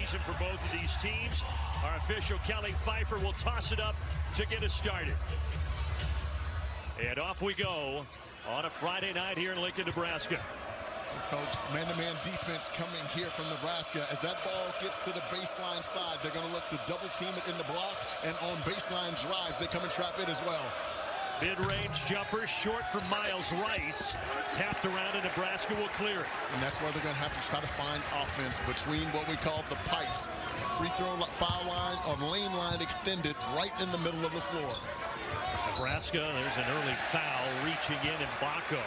season for both of these teams. Our official Kelly Pfeiffer will toss it up to get us started. And off we go on a Friday night here in Lincoln, Nebraska. Folks, man-to-man defense coming here from Nebraska. As that ball gets to the baseline side, they're going to look to double team it in the block, and on baseline drives, they come and trap it as well. Mid-range jumper short from Miles Rice. Tapped around and Nebraska will clear it. And that's where they're going to have to try to find offense between what we call the pipes. Free throw foul line or lane line extended right in the middle of the floor. Nebraska, there's an early foul reaching in Baco.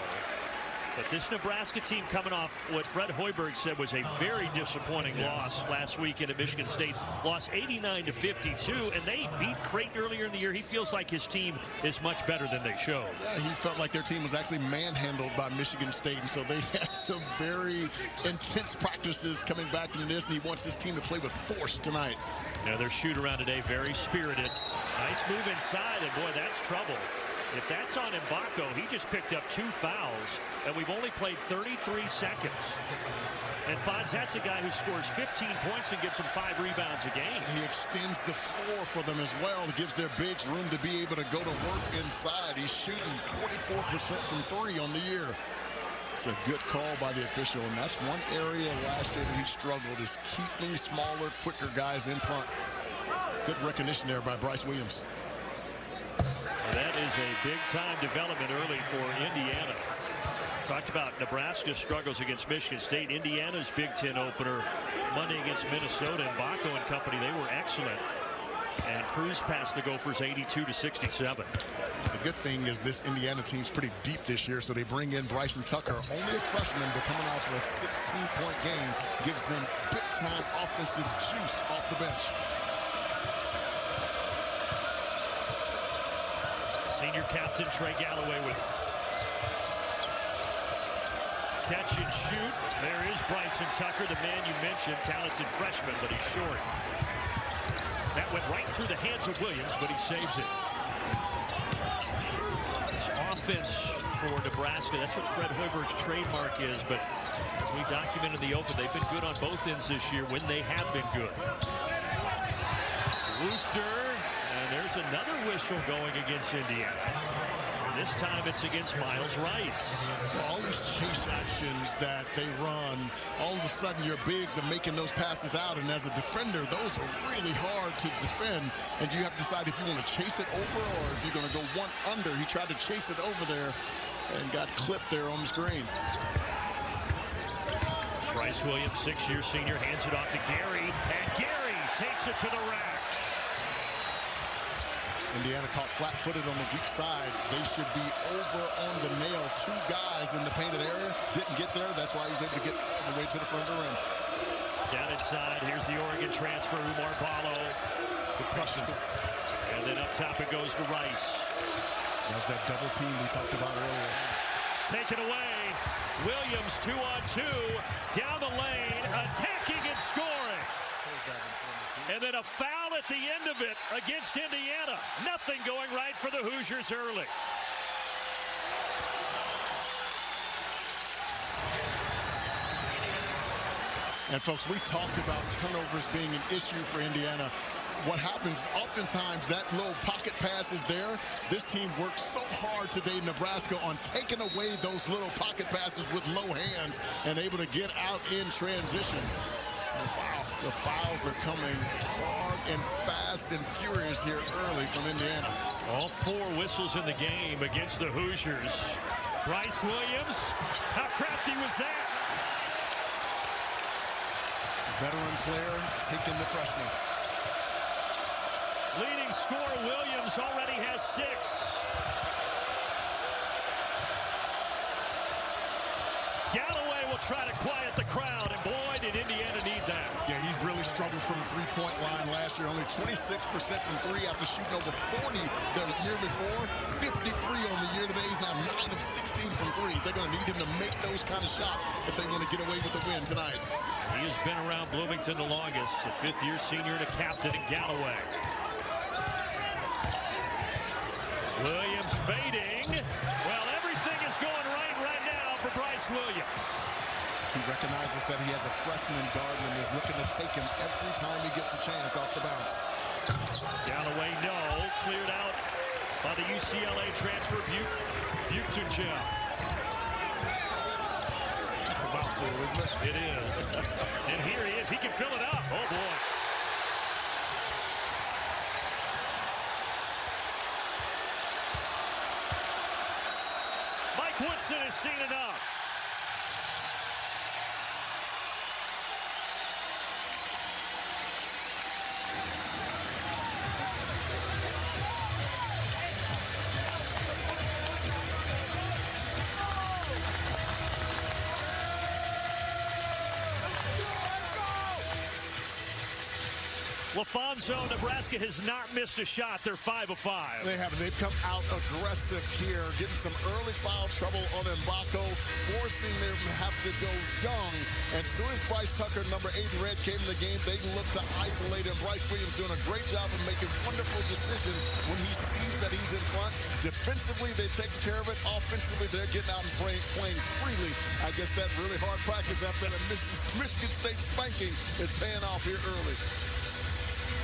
But this Nebraska team coming off what Fred Hoiberg said was a very disappointing loss last weekend at Michigan State. Lost 89-52, and they beat Creighton earlier in the year. He feels like his team is much better than they showed. Yeah, he felt like their team was actually manhandled by Michigan State, and so they had some very intense practices coming back into this, and he wants his team to play with force tonight. Their shoot-around today, very spirited. Nice move inside, and boy, that's trouble. If that's on Baco, he just picked up 2 fouls, and we've only played 33 seconds. And Fonz, that's a guy who scores 15 points and gives them 5 rebounds a game. He extends the floor for them as well. It gives their bigs room to be able to go to work inside. He's shooting 44% from 3 on the year. It's a good call by the official, and that's one area last year that he struggled, is keeping smaller, quicker guys in front. Good recognition there by Bryce Williams. That is a big-time development early for Indiana. Talked about Nebraska's struggles against Michigan State. Indiana's Big Ten opener Monday against Minnesota, and Baco and company, they were excellent. And Cruz passed the Gophers 82-67. The good thing is this Indiana team's pretty deep this year, so they bring in Bryson Tucker, only a freshman, but coming off of a 16-point game, gives them big-time offensive juice off the bench. Senior captain Trey Galloway with it. Catch and shoot. There is Bryson Tucker, the man you mentioned, talented freshman, but he's short. That went right through the hands of Williams, but he saves it. It's offense for Nebraska. That's what Fred Hoiberg's trademark is, but as we documented in the open, they've been good on both ends this year when they have been good. Wooster. And there's another whistle going against Indiana. This time it's against Miles Rice. Well, all these chase actions that they run, all of a sudden your bigs are making those passes out, and as a defender, those are really hard to defend, and you have to decide if you want to chase it over or if you're going to go one under. He tried to chase it over there and got clipped there on the screen. Bryce Williams, 6-year senior, hands it off to Gary, and Gary takes it to the rack. Indiana caught flat-footed on the weak side. They should be over on the nail. 2 guys in the painted area. Didn't get there. That's why he was able to get all the way to the front of the rim. Down inside, here's the Oregon transfer, Umar Ballo. The Prussians. And then up top it goes to Rice. That was that double team we talked about earlier. Taken away. Williams 2-on-2. Down the lane, attacking and scoring. And then a foul at the end of it against Indiana. Nothing going right for the Hoosiers early. And folks, we talked about turnovers being an issue for Indiana. What happens oftentimes, that little pocket pass is there. This team worked so hard today in Nebraska on taking away those little pocket passes with low hands and able to get out in transition. Wow, the fouls are coming hard and fast and furious here early from Indiana. All 4 whistles in the game against the Hoosiers. Bryce Williams, how crafty was that? Veteran player taking the freshman. Leading scorer Williams already has 6. Galloway will try to quiet the crowd, and boy, did Indiana need that. Yeah, he's really struggled from the three-point line last year. Only 26% from 3 after shooting over 40 the year before. 53 on the year today. He's now 9 of 16 from 3. They're going to need him to make those kind of shots if they want to get away with the win tonight. He has been around Bloomington the longest. A 5th-year senior and a captain in Galloway. Williams fading. Well, everything is going right now for Bryce Williams. He recognizes that he has a freshman guard and is looking to take him every time he gets a chance off the bounce. Galloway, no. Cleared out by the UCLA transfer, Buchtunchel. That's a mouthful, isn't it? It is. And here he is. He can fill it up. Oh, boy. Mike Woodson has seen enough. LaFonso, Nebraska has not missed a shot. They're 5 of 5. They haven't. They've come out aggressive here, getting some early foul trouble on Mbako, forcing them to have to go young. And as soon as Bryce Tucker, number 8 in red, came in the game, they looked to isolate him. Bryce Williams doing a great job of making wonderful decisions when he sees that he's in front. Defensively, they're taking care of it. Offensively, they're getting out and playing freely. I guess that really hard practice after that Michigan State spanking is paying off here early.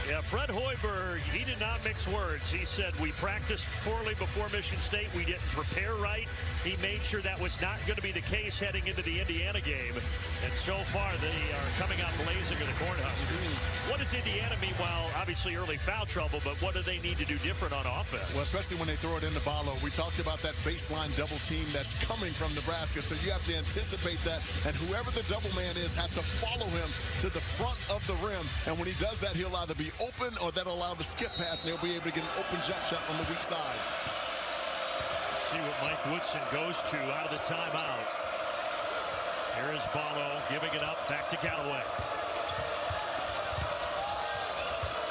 Yeah, Fred Hoiberg, he did not mix words. He said, we practiced poorly before Michigan State. We didn't prepare right. He made sure that was not going to be the case heading into the Indiana game. And so far, they are coming out blazing with the Cornhuskers. What does Indiana, meanwhile, obviously early foul trouble, but what do they need to do different on offense? Well, especially when they throw it into Ballo. We talked about that baseline double team that's coming from Nebraska, so you have to anticipate that. And whoever the double man is has to follow him to the front of the rim. And when he does that, he'll either be open or that'll allow the skip pass, and he'll be able to get an open jump shot on the weak side. See what Mike Woodson goes to out of the timeout. Here is Ballo giving it up back to Galloway.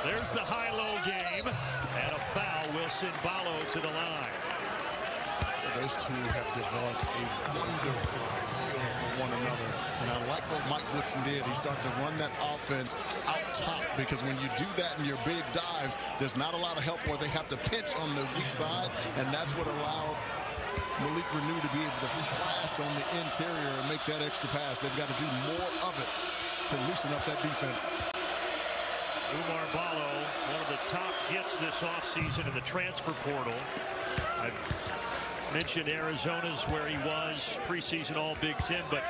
There's the high-low game, and a foul will send Ballo to the line. Those two have developed a wonderful feel for one another. And I like what Mike Woodson did. He started to run that offense out top, because when you do that in your big dives, there's not a lot of help where they have to pinch on the weak side, and that's what allowed Malik Renew to be able to flash on the interior and make that extra pass. They've got to do more of it to loosen up that defense. Umar Ballo, one of the top gets this offseason in the transfer portal. I mentioned Arizona's where he was, preseason All Big Ten, but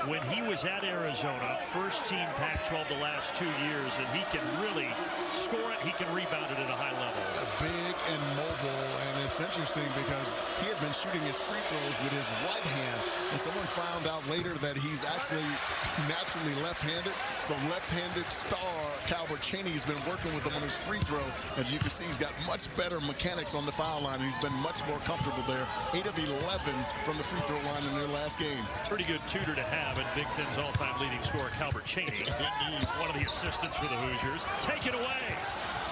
when he was at Arizona, first team Pac-12 the last 2 years, and he can really score it, he can rebound it at a high level. Big and mobile, and it's interesting because he had been shooting his free throws with his right hand, and someone found out later that he's actually naturally left-handed, so left-handed star Calvert Cheney's been working with him on his free throw, and you can see he's got much better mechanics on the foul line, and he's been much more comfortable there. 8 of 11 from the free throw line in their last game. Pretty good tutor to have, and Big Ten's all-time leading scorer Calvert Cheney, one of the assistants for the Hoosiers. Take it away.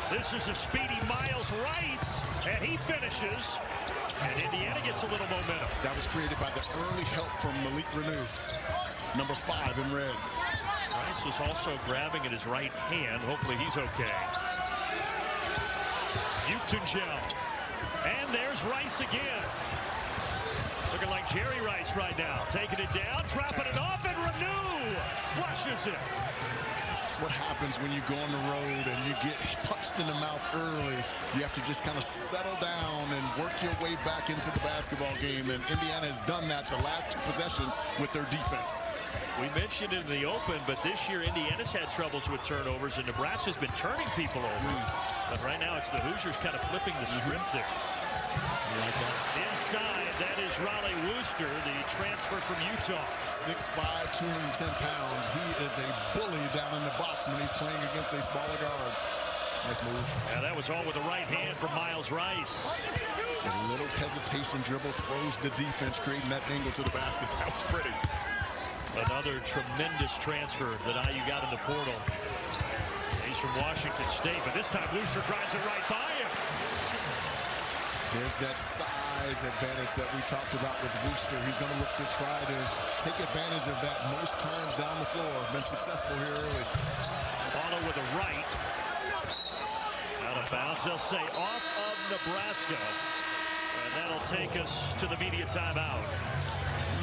This is a speedy Miles Rice, and he finishes, and Indiana gets a little momentum. That was created by the early help from Malik Renew, number 5 in red. Rice was also grabbing at his right hand. Hopefully he's okay. Buchtunchel, and there's Rice again. Looking like Jerry Rice right now. Taking it down, dropping it off, and Renew flushes it. That's what happens when you go on the road and you get punched in the mouth early. You have to just kind of settle down and work your way back into the basketball game. And Indiana has done that the last 2 possessions with their defense. We mentioned it in the open, but this year Indiana's had troubles with turnovers, and Nebraska's been turning people over. But right now it's the Hoosiers kind of flipping the script there. Like that. Inside, that is Raleigh Wooster, the transfer from Utah. 6'5", 210 pounds. He is a bully down in the box when he's playing against a smaller guard. Nice move. Yeah, that was all with the right hand from Miles Rice. A little hesitation dribble froze the defense, creating that angle to the basket. That was pretty. Another tremendous transfer that IU got in the portal. He's from Washington State, but this time Wooster drives it right by him. There's that size advantage that we talked about with Wooster. He's going to look to try to take advantage of that most times down the floor. Been successful here early. Follow with a right. Out of bounds, they'll say off of Nebraska. And that'll take us to the media timeout.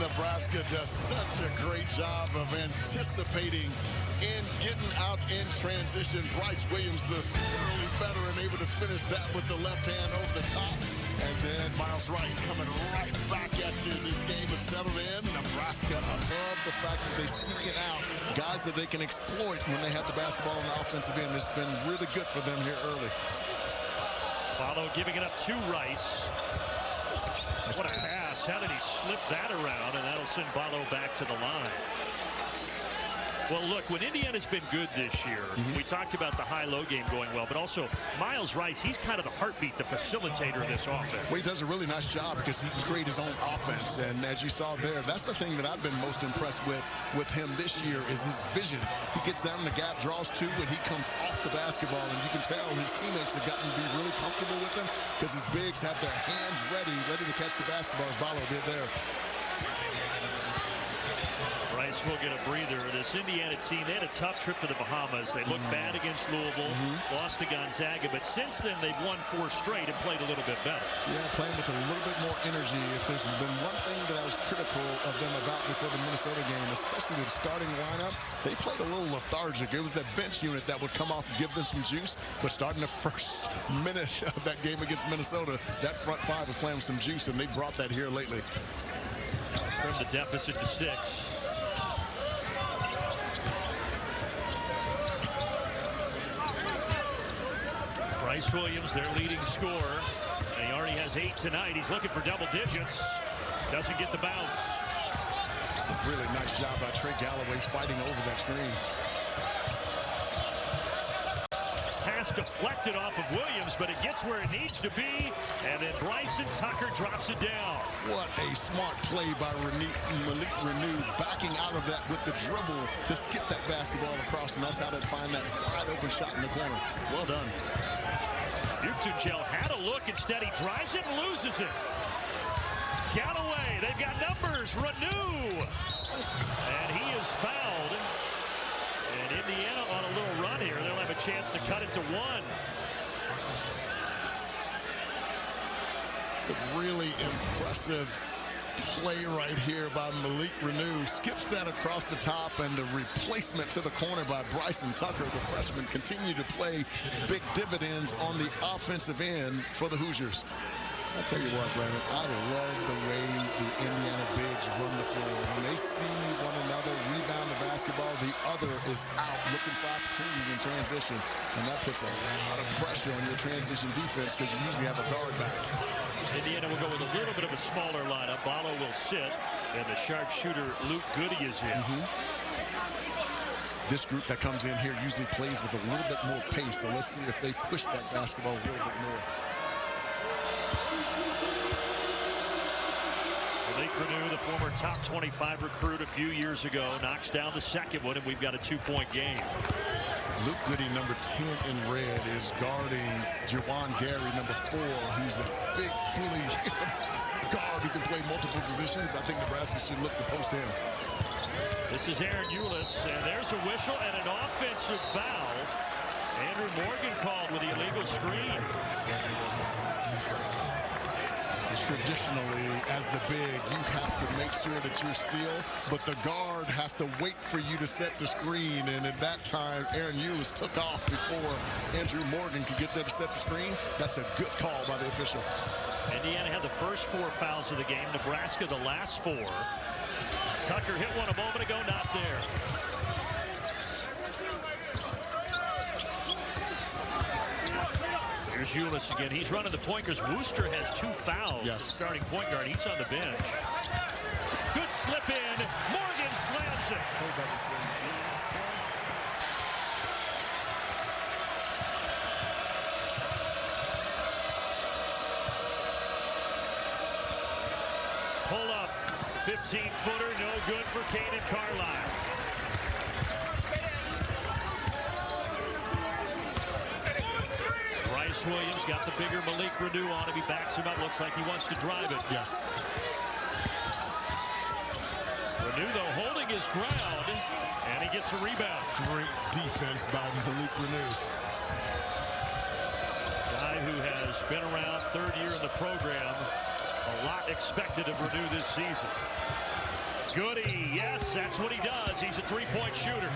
Nebraska does such a great job of anticipating and getting out in transition. Bryce Williams, the surly veteran, able to finish that with the left hand over the top. And then Miles Rice coming right back at you. This game is settled in. Nebraska above the fact that they seek it out. Guys that they can exploit when they have the basketball on the offensive end. It's been really good for them here early. Follow giving it up to Rice. What a pass. How did he slip that around? And that'll send Ballo back to the line. Well, look, when Indiana's been good this year, we talked about the high-low game going well, but also Miles Rice, he's kind of the heartbeat, the facilitator of this offense. Well, he does a really nice job because he can create his own offense. And as you saw there, that's the thing that I've been most impressed with him this year is his vision. He gets down in the gap, draws two, and he comes off the basketball. And you can tell his teammates have gotten to be really comfortable with him because his bigs have their hands ready to catch the basketball, as Ballo did there. Rice will get a breather. This Indiana team, they had a tough trip to the Bahamas. They looked bad against Louisville, lost to Gonzaga, but since then they've won 4 straight and played a little bit better. Yeah, playing with a little bit more energy. If there's been one thing that I was critical of them about before the Minnesota game, especially the starting lineup, they played a little lethargic. It was that bench unit that would come off and give them some juice, but starting the first minute of that game against Minnesota, that front five was playing with some juice, and they brought that here lately. From the deficit to 6. Bryce Williams, their leading scorer. And he already has 8 tonight. He's looking for double digits. Doesn't get the bounce. It's a really nice job by Trey Galloway fighting over that screen. Pass deflected off of Williams, but it gets where it needs to be. And then Bryson Tucker drops it down. What a smart play by Malik Renew, backing out of that with the dribble to skip that basketball across, and that's how they find that wide open shot in the corner. Well done. Utungel had a look. Instead, he drives it and loses it. Galloway, they've got numbers. Renew. And he is fouled. And Indiana on a little run here. They'll have a chance to cut it to 1. It's a really impressive play right here by Malik Renew. Skips that across the top, and the replacement to the corner by Bryson Tucker, the freshman, continue to play big dividends on the offensive end for the Hoosiers. I tell you what, Brandon, I love the way the Indiana bigs run the floor. When they see one another rebound the basketball, the other is out looking for opportunities in transition. And that puts a lot of pressure on your transition defense because you usually have a guard back. Indiana will go with a little bit of a smaller lineup. Ballo will sit, and the sharpshooter Luke Goody is in. This group that comes in here usually plays with a little bit more pace, so let's see if they push that basketball a little bit more. Malik Renew, the former top 25 recruit a few years ago, knocks down the second one, and we've got a 2-point game. Luke Goody, number 10 in red, is guarding Jawan Gary, number 4, who's a big, bully guard who can play multiple positions. I think Nebraska should look to post him. This is Aaron Eulis, and there's a whistle and an offensive foul. Andrew Morgan called with the illegal screen. Traditionally, as the big, you have to make sure that you're still, but the guard has to wait for you to set the screen, and at that time, Aaron Eulis took off before Andrew Morgan could get there to set the screen. That's a good call by the official. Indiana had the first 4 fouls of the game. Nebraska the last 4. Tucker hit one a moment ago, not there. Here's Eulis again. He's running the point because Wooster has 2 fouls. Yes. Starting point guard. He's on the bench. Good slip in. Morgan slams it. Pull up. 15-footer. No good for Caden Carlisle. Bryce Williams got the bigger Malik Renew on him. He backs him up. Looks like he wants to drive it. Yes. Renew, though, holding his ground, and he gets a rebound. Great defense by Malik Renew. Guy who has been around, 3rd year in the program. A lot expected of Renew this season. Goody, yes, that's what he does. He's a three-point shooter.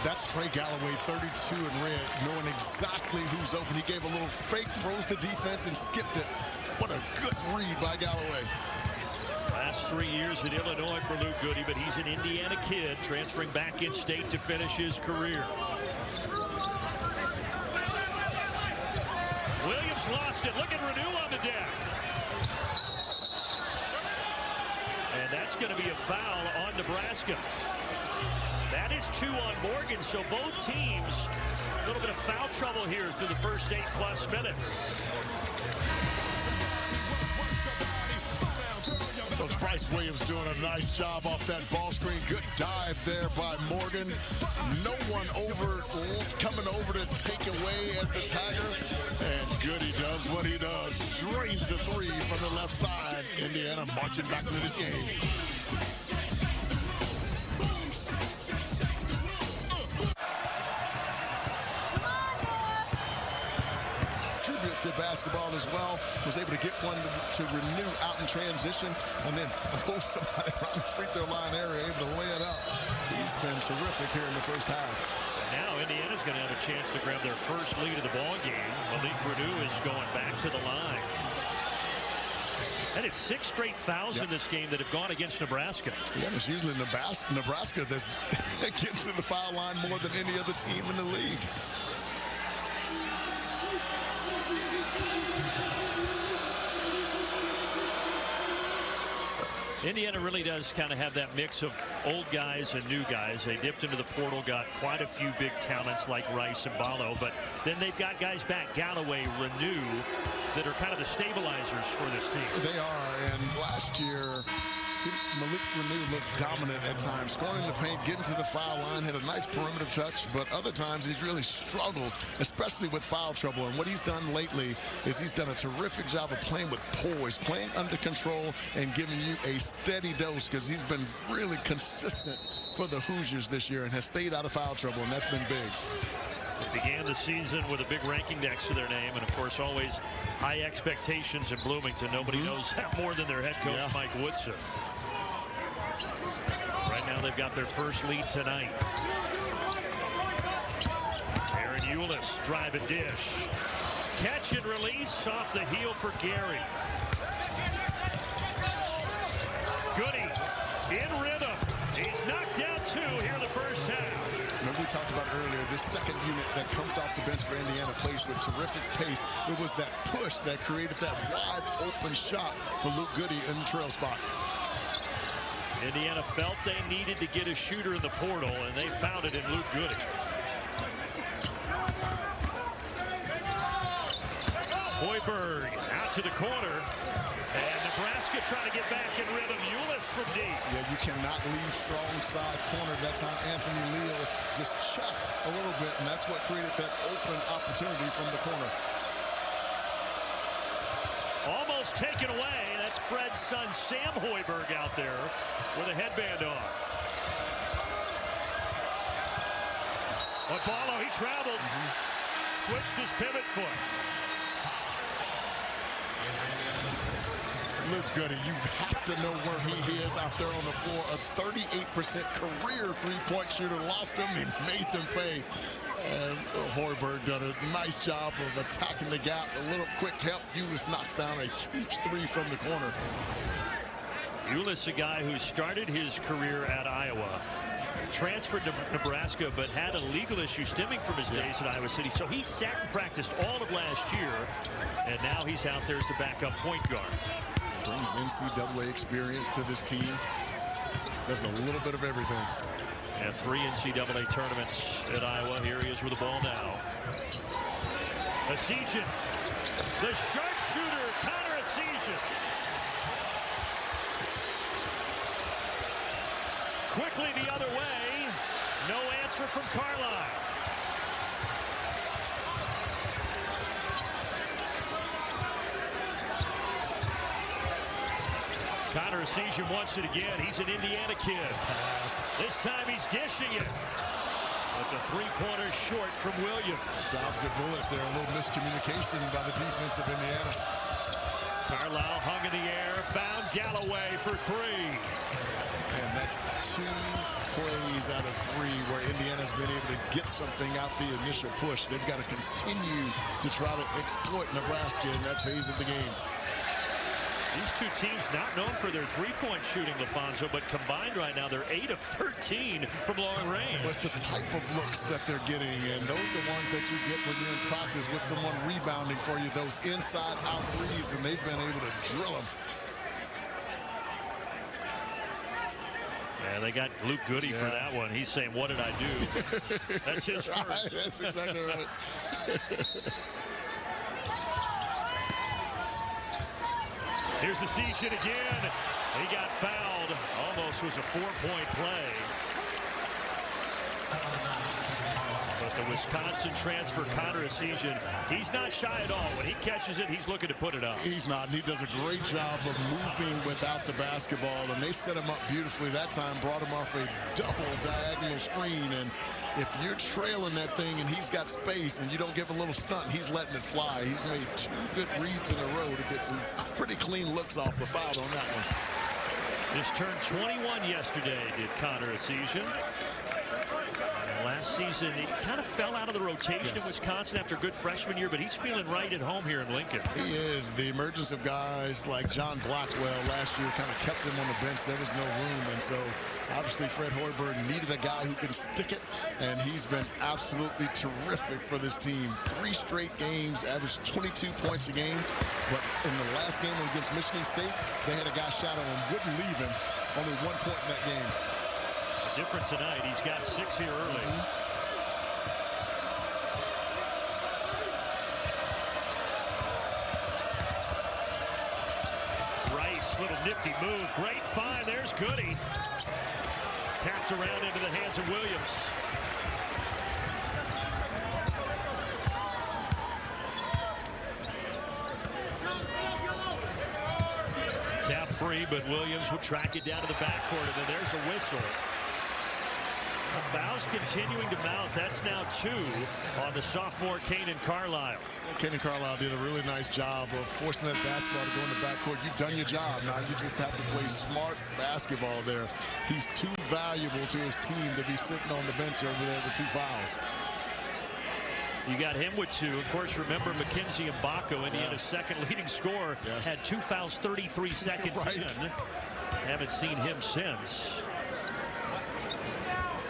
That's Trey Galloway, 32 in red, knowing exactly who's open. He gave a little fake, froze the defense, and skipped it. What a good read by Galloway. Last 3 years at Illinois for Luke Goody, but he's an Indiana kid transferring back in state to finish his career. Williams lost it. Look at Renew on the deck. And that's going to be a foul on Nebraska. That is 2 on Morgan, so both teams a little bit of foul trouble here through the first 8+ minutes. Coach Bryce Williams doing a nice job off that ball screen. Good dive there by Morgan. No one coming over to take away as the tagger. And Goody does what he does. Drains the three from the left side. Indiana marching back into this game. The basketball as well, was able to get one to Renew out in transition and then throw somebody around the free throw line area, able to lay it up. He's been terrific here in the first half. Now Indiana's going to have a chance to grab their first lead of the ball game. Malik Renew is going back to the line. That is 6 straight fouls in this game that have gone against Nebraska. Yeah, it's usually Nebraska that's getting to the foul line more than any other team in the league. Indiana really does kind of have that mix of old guys and new guys. They dipped into the portal, got quite a few big talents like Rice and Ballo, but then they've got guys back, Galloway, Renew, that are kind of the stabilizers for this team. They are, and last year, Malik Renew looked dominant at times, scoring in the paint, getting to the foul line, had a nice perimeter touch, but other times he's really struggled, especially with foul trouble. And what he's done lately is he's done a terrific job of playing with poise, playing under control, and giving you a steady dose, because he's been really consistent for the Hoosiers this year and has stayed out of foul trouble, and that's been big. Began the season with a big ranking next to their name, and of course always high expectations in Bloomington. Nobody knows that more than their head coach, Mike Woodson. Right now they've got their first lead tonight. Aaron Eulis, drive and dish. Catch and release off the heel for Gary. Goody in rhythm. He's knocked down 2 here in the first half. Remember we talked about earlier, this second unit that comes off the bench for Indiana plays with terrific pace. It was that push that created that wide open shot for Luke Goody in the trail spot. Indiana felt they needed to get a shooter in the portal, and they found it in Luke Goody. Hoiberg out to the corner, and Nebraska trying to get back in rhythm. Eulis from deep. Yeah, you cannot leave strong side corner. That time Anthony Leal just chucked a little bit, and that's what created that open opportunity from the corner. Almost taken away. That's Fred's son, Sam Hoiberg, out there with a headband on. Ballo, he traveled, switched his pivot foot. Luke Goody, you have to know where he is out there on the floor. A 38% career three-point shooter. Lost him, he made them pay. And Hoiberg done a nice job of attacking the gap. A little quick help. Eulis knocks down a huge 3 from the corner. Eulis, a guy who started his career at Iowa, transferred to Nebraska, but had a legal issue stemming from his days at Iowa City. So he sat and practiced all of last year, and now he's out there as the backup point guard. Brings NCAA experience to this team. Does a little bit of everything. And 3 NCAA tournaments at Iowa. Here he is with the ball now. Asijian, the sharpshooter, Connor Asijian. Quickly the other way. No answer from Carlisle. Connor Asijian wants it again. He's an Indiana kid. This time he's dishing it. But the three-pointer short from Williams. Dodged a bullet there. A little miscommunication by the defense of Indiana. Carlisle hung in the air, found Galloway for three. And that's 2 plays out of 3 where Indiana's been able to get something out the initial push. They've got to continue to try to exploit Nebraska in that phase of the game. These two teams not known for their three-point shooting, LaFonso, but combined right now they're 8 of 13 from long range. What's the type of looks that they're getting, and those are ones that you get when you're in practice with someone rebounding for you, those inside-out threes, and they've been able to drill them. Yeah, they got Luke Goody for that one. He's saying, what did I do? That's his first. Right, that's exactly right. Here's the Season again. He got fouled. Almost was a 4-point play. But the Wisconsin transfer, Connor Essegian, he's not shy at all. When he catches it, he's looking to put it up. He's not, and he does a great job of moving without the basketball, and they set him up beautifully that time, brought him off a double diagonal screen, and if you're trailing that thing and he's got space and you don't give a little stunt, he's letting it fly. He's made 2 good reads in a row to get some pretty clean looks off the foul on that one. Just turned 21 yesterday, did Connor Essegian. Last season, he kind of fell out of the rotation in Wisconsin after a good freshman year, but he's feeling right at home here in Lincoln. He is. The emergence of guys like John Blackwell last year kind of kept him on the bench. There was no room, and so obviously Fred Hoiberg needed a guy who can stick it, and he's been absolutely terrific for this team. 3 straight games, averaged 22 points a game, but in the last game against Michigan State, they had a guy shadow him, wouldn't leave him. Only 1 point in that game. Different tonight. He's got 6 here early. Rice, little nifty move. Great find. There's Goody. Tapped around into the hands of Williams. Tap free, but Williams will track it down to the backcourt, and then there's a whistle. The foul's continuing to mount. That's now 2 on the sophomore Kanan Carlisle. Kanan Carlisle did a really nice job of forcing that basketball to go in the backcourt. You've done your job. Now you just have to play smart basketball there. He's too valuable to his team to be sitting on the bench over there with 2 fouls. You got him with 2. Of course, remember Mackenzie Mbako, Indiana's second leading scorer, had 2 fouls 33 seconds in. Haven't seen him since.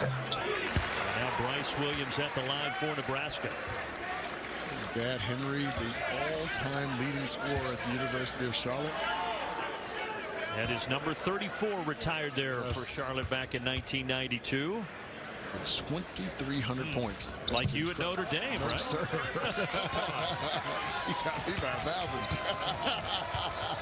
Now Bryce Williams at the line for Nebraska. His dad, Henry, the all-time leading scorer at the University of Charlotte. And his number 34 retired there for Charlotte back in 1992. 2,300 points. Like you at Notre Dame, right? Sir. You got me by 1,000.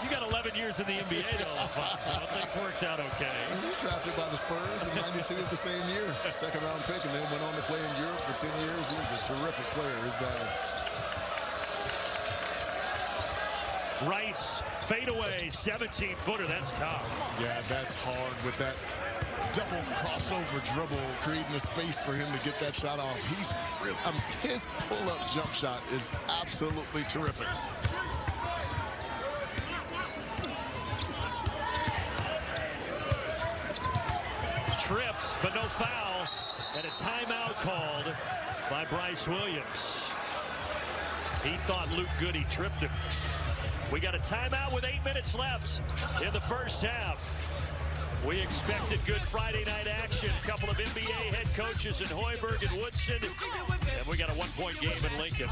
You got 11 years in the NBA, though, so things worked out okay. He was drafted by the Spurs in 92 of the same year. Second-round pick, and then went on to play in Europe for 10 years. He was a terrific player, his dad. Rice, fadeaway, 17-footer. That's tough. Yeah, that's hard with that double crossover dribble, creating a space for him to get that shot off. He's really, his pull-up jump shot is absolutely terrific. Trips, but no foul, and a timeout called by Bryce Williams. He thought Luke Goody tripped him. We got a timeout with 8 minutes left in the first half. We expected good Friday night action. A couple of NBA head coaches in Hoiberg and Woodson. And we got a 1-point game in Lincoln.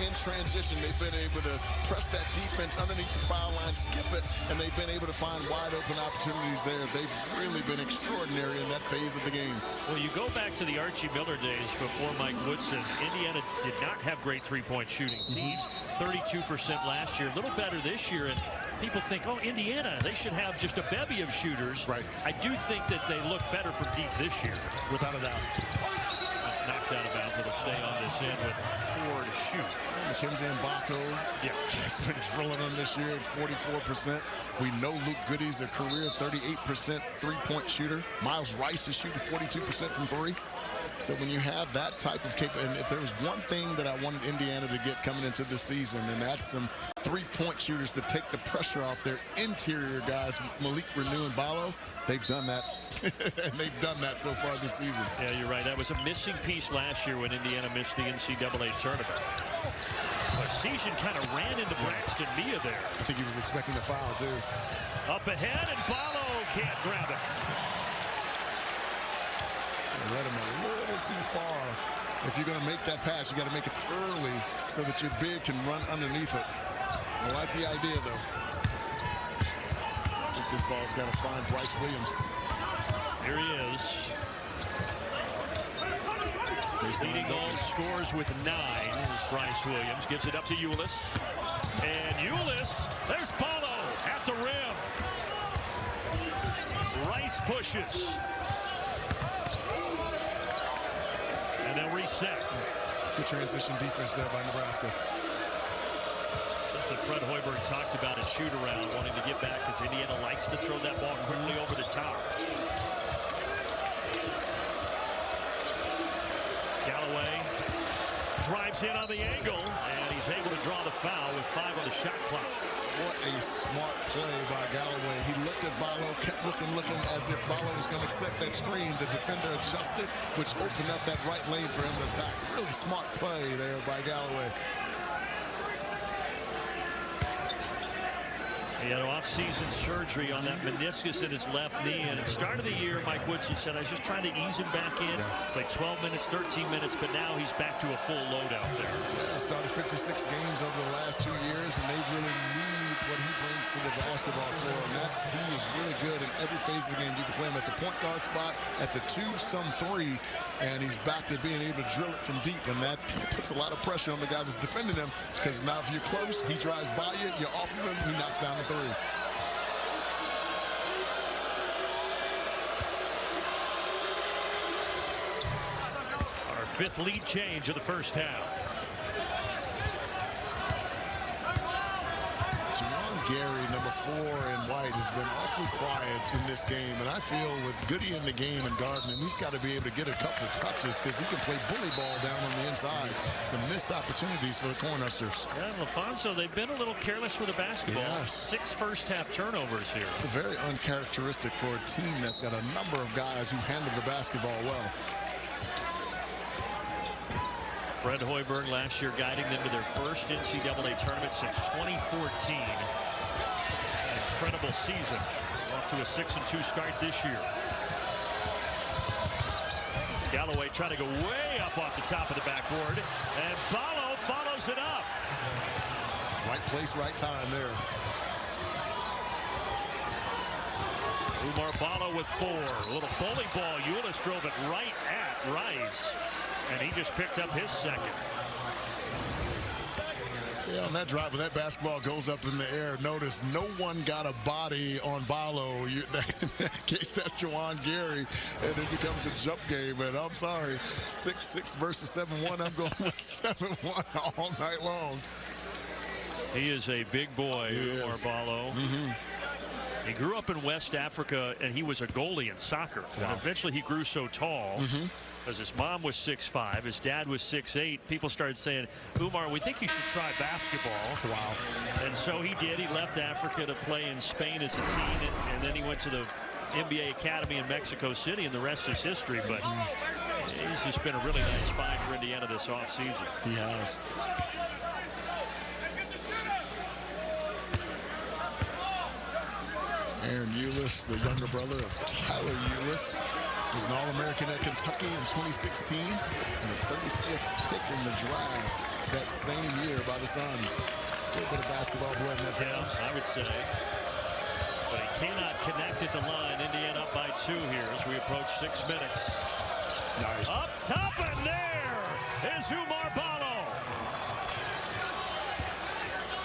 In transition, they've been able to press that defense underneath the foul line, skip it, and they've been able to find wide open opportunities there. They've really been extraordinary in that phase of the game. Well, you go back to the Archie Miller days before Mike Woodson. Indiana did not have great three-point shooting teams. 32% last year, a little better this year. And people think, oh, Indiana, they should have just a bevy of shooters. Right. I do think that they look better from deep this year. Without a doubt. It's knocked out of bounds. It'll stay on this end with 4 to shoot. Mackenzie Mbako has been drilling them this year at 44%. We know Luke Goody's a career 38% three-point shooter. Miles Rice is shooting 42% from 3. So when you have that type of capability, and if there was one thing that I wanted Indiana to get coming into this season, and that's some three-point shooters to take the pressure off their interior guys, Malik, Renew, and Ballo, they've done that. And they've done that so far this season. Yeah, you're right. That was a missing piece last year when Indiana missed the NCAA tournament. But Season kind of ran into Braxton Mia there. I think he was expecting a foul, too. Up ahead, and Ballo can't grab it. Let him a little too far. If you're going to make that pass, you got to make it early so that your big can run underneath it. I like the idea, though. I think this ball's got to find Bryce Williams. Here he is. Leading all scores with 9 is Bryce Williams. Gives it up to Ulis. And Ulis, there's Ballo at the rim. Rice pushes. And they'll reset. Good transition defense there by Nebraska. Just that Fred Hoiberg talked about a shoot-around, wanting to get back because Indiana likes to throw that ball quickly over the top. Galloway drives in on the angle, and he's able to draw the foul with 5 on the shot clock. What a smart play by Galloway. He looked at Ballo, kept looking as if Ballo was going to set that screen. The defender adjusted, which opened up that right lane for him to attack. Really smart play there by Galloway. He had off-season surgery on that meniscus in his left knee, and at the start of the year, Mike Woodson said, I was just trying to ease him back in. Like 12 minutes, 13 minutes, but now he's back to a full load out there. Yeah, started 56 games over the last 2 years, and they really need what he brings to the basketball floor, and he is really good in every phase of the game. You can play him at the point guard spot, at the 2, some 3, and he's back to being able to drill it from deep, and that puts a lot of pressure on the guy that's defending him, because now if you're close, he drives by you, you're off of him, he knocks down the 3. Our 5th lead change of the first half. Gary, number 4 in white, has been awfully quiet in this game, and I feel with Goody in the game and Gardner, he's got to be able to get a couple of touches because he can play bully ball down on the inside. Some missed opportunities for the Cornhuskers. Yeah, LaFonso, they've been a little careless with the basketball. Yes. 6 first-half turnovers here. Very uncharacteristic for a team that's got a number of guys who handle the basketball well. Fred Hoiberg last year guiding them to their first NCAA tournament since 2014. Incredible season. Off to a 6-2 start this year. Galloway trying to go way up off the top of the backboard, and Ballo follows it up. Right place, right time there. Umar Ballo with 4. A little bully ball. Ulis drove it right at Rice, and he just picked up his 2nd. Yeah, on that drive, when that basketball goes up in the air, notice no one got a body on Ballo. In that case, that's Juwan Gary, and it becomes a jump game. And I'm sorry, 6-6 versus 7-1. I'm going with 7-1 all night long. He is a big boy, Umar Ballo. He grew up in West Africa, and he was a goalie in soccer. Wow. And eventually he grew so tall. Because his mom was 6'5", his dad was 6'8". People started saying, Umar, we think you should try basketball. Wow. And so he did. He left Africa to play in Spain as a teen, and then he went to the NBA Academy in Mexico City, and the rest is history. But he's just been a really nice find for Indiana this offseason. He has. Aaron Ulis, the younger brother of Tyler Ulis, was an All-American at Kentucky in 2016 and the 35th pick in the draft that same year by the Suns. A little bit of basketball blood in that family. Yeah, I would say. But he cannot connect at the line. Indiana up by 2 here as we approach 6 minutes. Nice. Up top, and there is Umar Ballo.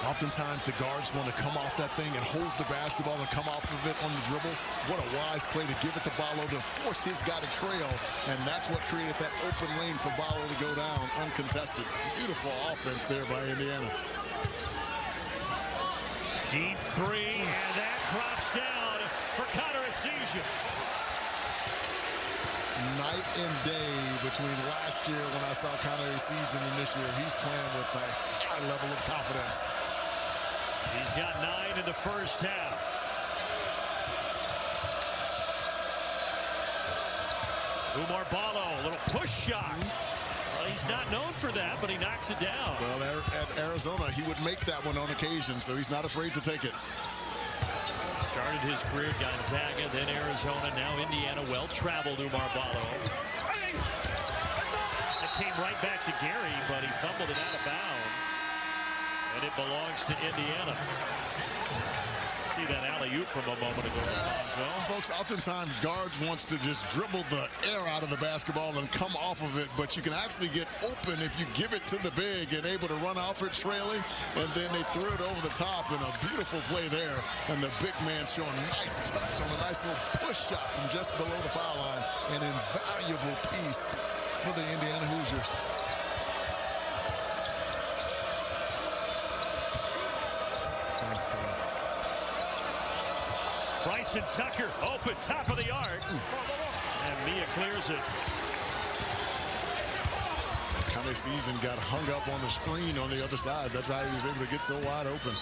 Oftentimes the guards want to come off that thing and hold the basketball and come off of it on the dribble. What a wise play to give it to Ballo to force his guy to trail, and that's what created that open lane for Ballo to go down uncontested. Beautiful offense there by Indiana. Deep 3, and that drops down for Connor Essegian. night and day between last year when I saw Connery's season and this year. He's playing with a high level of confidence. He's got 9 in the first half. Umar Ballo, a little push shot. Well, he's not known for that, but he knocks it down. Well, at Arizona, he would make that one on occasion, so he's not afraid to take it. Started his career at Gonzaga, then Arizona, now Indiana. Well-traveled Umar Ballo. It came right back to Gary, but he fumbled it out of bounds. And it belongs to Indiana. See that alley-oop from a moment ago. Folks, oftentimes guards wants to just dribble the air out of the basketball and come off of it, but you can actually get open if you give it to the big and able to run out for trailing, and then they threw it over the top, and a beautiful play there, and the big man showing nice touch on a nice little push shot from just below the foul line. An invaluable piece for the Indiana Hoosiers. Thanks, Carl. Bryson Tucker, open top of the arc. And Mia clears it. Conley season got hung up on the screen on the other side. That's how he was able to get so wide open.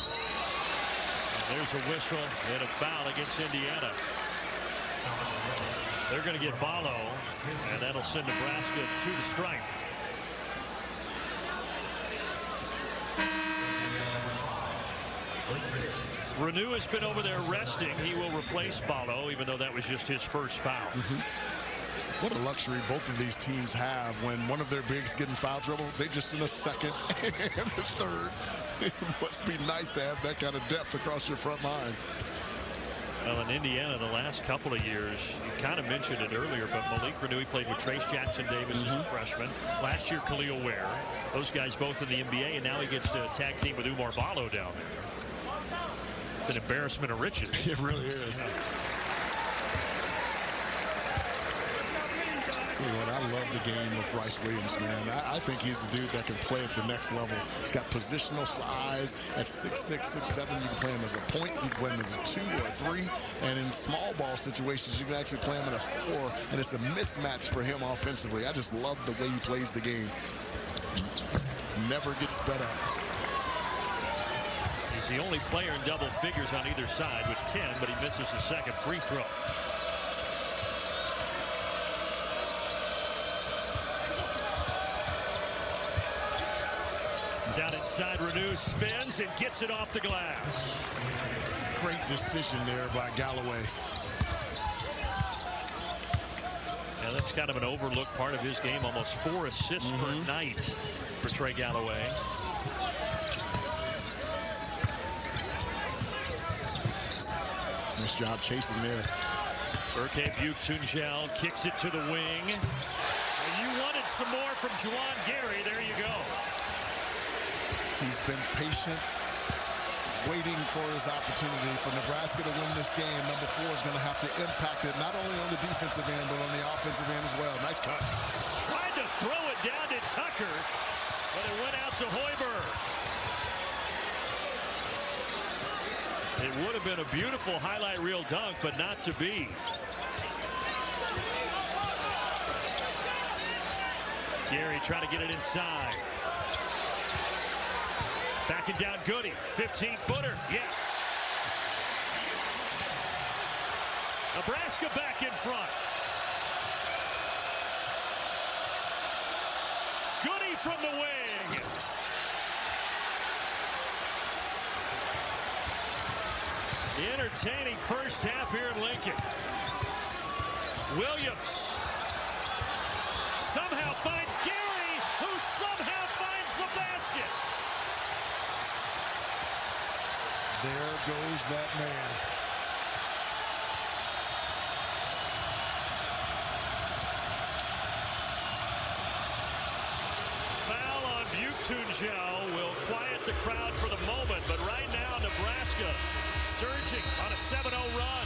And there's a whistle and a foul against Indiana. They're going to get Ballo, and that'll send Nebraska to the stripe. Renew has been over there resting. He will replace Ballo, even though that was just his first foul. What a luxury both of these teams have. When one of their bigs get in foul trouble, they just send a second and a third. It must be nice to have that kind of depth across your front line. Well, in Indiana, the last couple of years, you kind of mentioned it earlier, but Malik Renew, he played with Trace Jackson Davis as a freshman. Last year, Khalil Ware. Those guys both in the NBA, and now he gets to tag team with Umar Ballo down there. It's an embarrassment of riches. It really is. Yeah. You know what, I love the game of Bryce Williams, man. I think he's the dude that can play at the next level. He's got positional size at 6'6", 6'7". You can play him as a point, you can play him as a 2 or a 3, and in small ball situations, you can actually play him in a 4, and it's a mismatch for him offensively. I just love the way he plays the game. Never gets sped up. He's the only player in double figures on either side with 10, but he misses his second free throw. Down inside, Renew spins and gets it off the glass. Great decision there by Galloway. Yeah, that's kind of an overlooked part of his game. Almost 4 assists per night for Trey Galloway. Nice job chasing there. Berke Buick-Tungel kicks it to the wing. And you wanted some more from Juwan Gary. There you go. He's been patient, waiting for his opportunity. For Nebraska to win this game, number 4 is going to have to impact it, not only on the defensive end, but on the offensive end as well. Nice cut. Tried to throw it down to Tucker, but it went out to Hoiberg. It would have been a beautiful highlight reel dunk, but not to be. Gary trying to get it inside. Backing down Goody. 15-footer. Yes. Nebraska back in front. Goody from the wing. The entertaining first half here in Lincoln. Williams somehow finds Gary, who somehow finds the basket. There goes that man. Foul on Buick-Tungel will quiet the crowd for the moment, but right now Nebraska surging on a 7-0 run.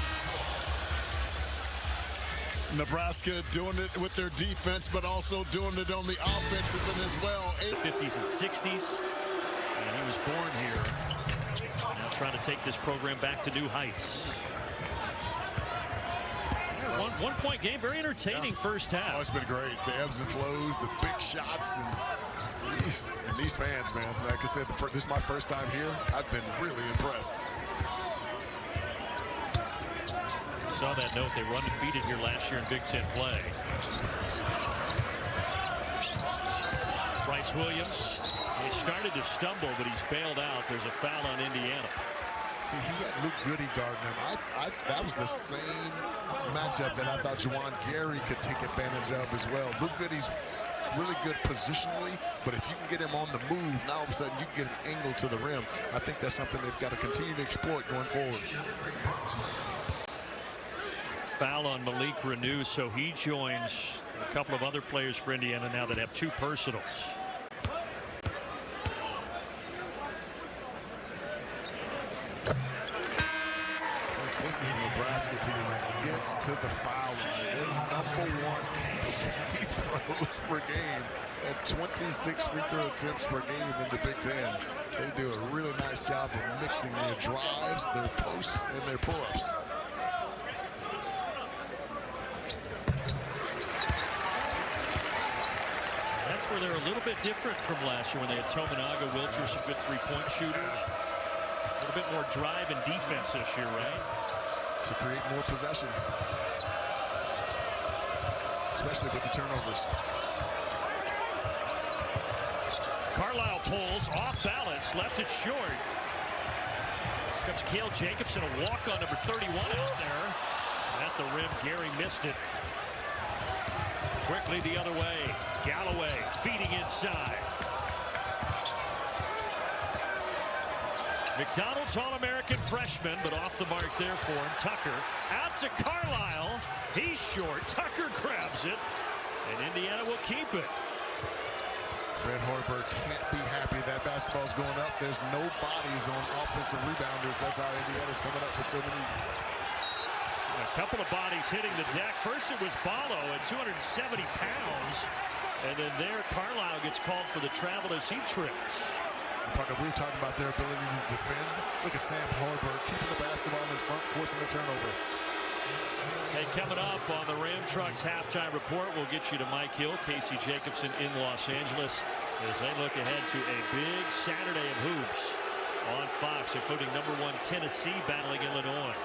Nebraska doing it with their defense, but also doing it on the offensive end as well. 50s and 60s, and he was born here. Now trying to take this program back to new heights. One-point game, very entertaining first half. Oh, it's been great. The ebbs and flows, the big shots, and these fans, man. Like I said, this is my first time here. I've been really impressed. Saw that note. They were undefeated here last year in Big Ten play. Bryce Williams, he started to stumble, but he's bailed out. There's a foul on Indiana. See, he had Luke Goody guarding him. That was the same matchup that I thought Juwan Gary could take advantage of as well. Luke Goody's really good positionally, but if you can get him on the move, now all of a sudden you can get an angle to the rim. I think that's something they've got to continue to exploit going forward. Foul on Malik Renew, so he joins a couple of other players for Indiana now that have 2 personals. This is a Nebraska team that gets to the foul line. They're #1 free throws per game at 26 free throw attempts per game in the Big Ten. They do a really nice job of mixing their drives, their posts, and their pull-ups. That's where they're a little bit different from last year when they had Tominaga, Wilcher, some good 3-point shooters. A little bit more drive and defense this year, right? To create more possessions, especially with the turnovers. Carlisle pulls off balance, left it short. Comes Cale Jacobson, a walk on number 31 out there. At the rim, Gary missed it. Quickly the other way, Galloway feeding inside. McDonald's All-American freshman, but off the mark there for him. Tucker out to Carlisle. He's short. Tucker grabs it, and Indiana will keep it. Fred Hoiberg can't be happy that basketball's going up. There's no bodies on offensive rebounders. That's how Indiana's coming up with so many. A couple of bodies hitting the deck. First it was Ballo at 270 pounds, and then there Carlisle gets called for the travel as he trips. Parker, we were talking about their ability to defend. Look at Sam Hoiberg keeping the basketball in front, forcing the turnover. Hey, coming up on the Ram Trucks halftime report, we'll get you to Mike Hill, Casey Jacobson in Los Angeles as they look ahead to a big Saturday of hoops on Fox, including #1 Tennessee battling Illinois.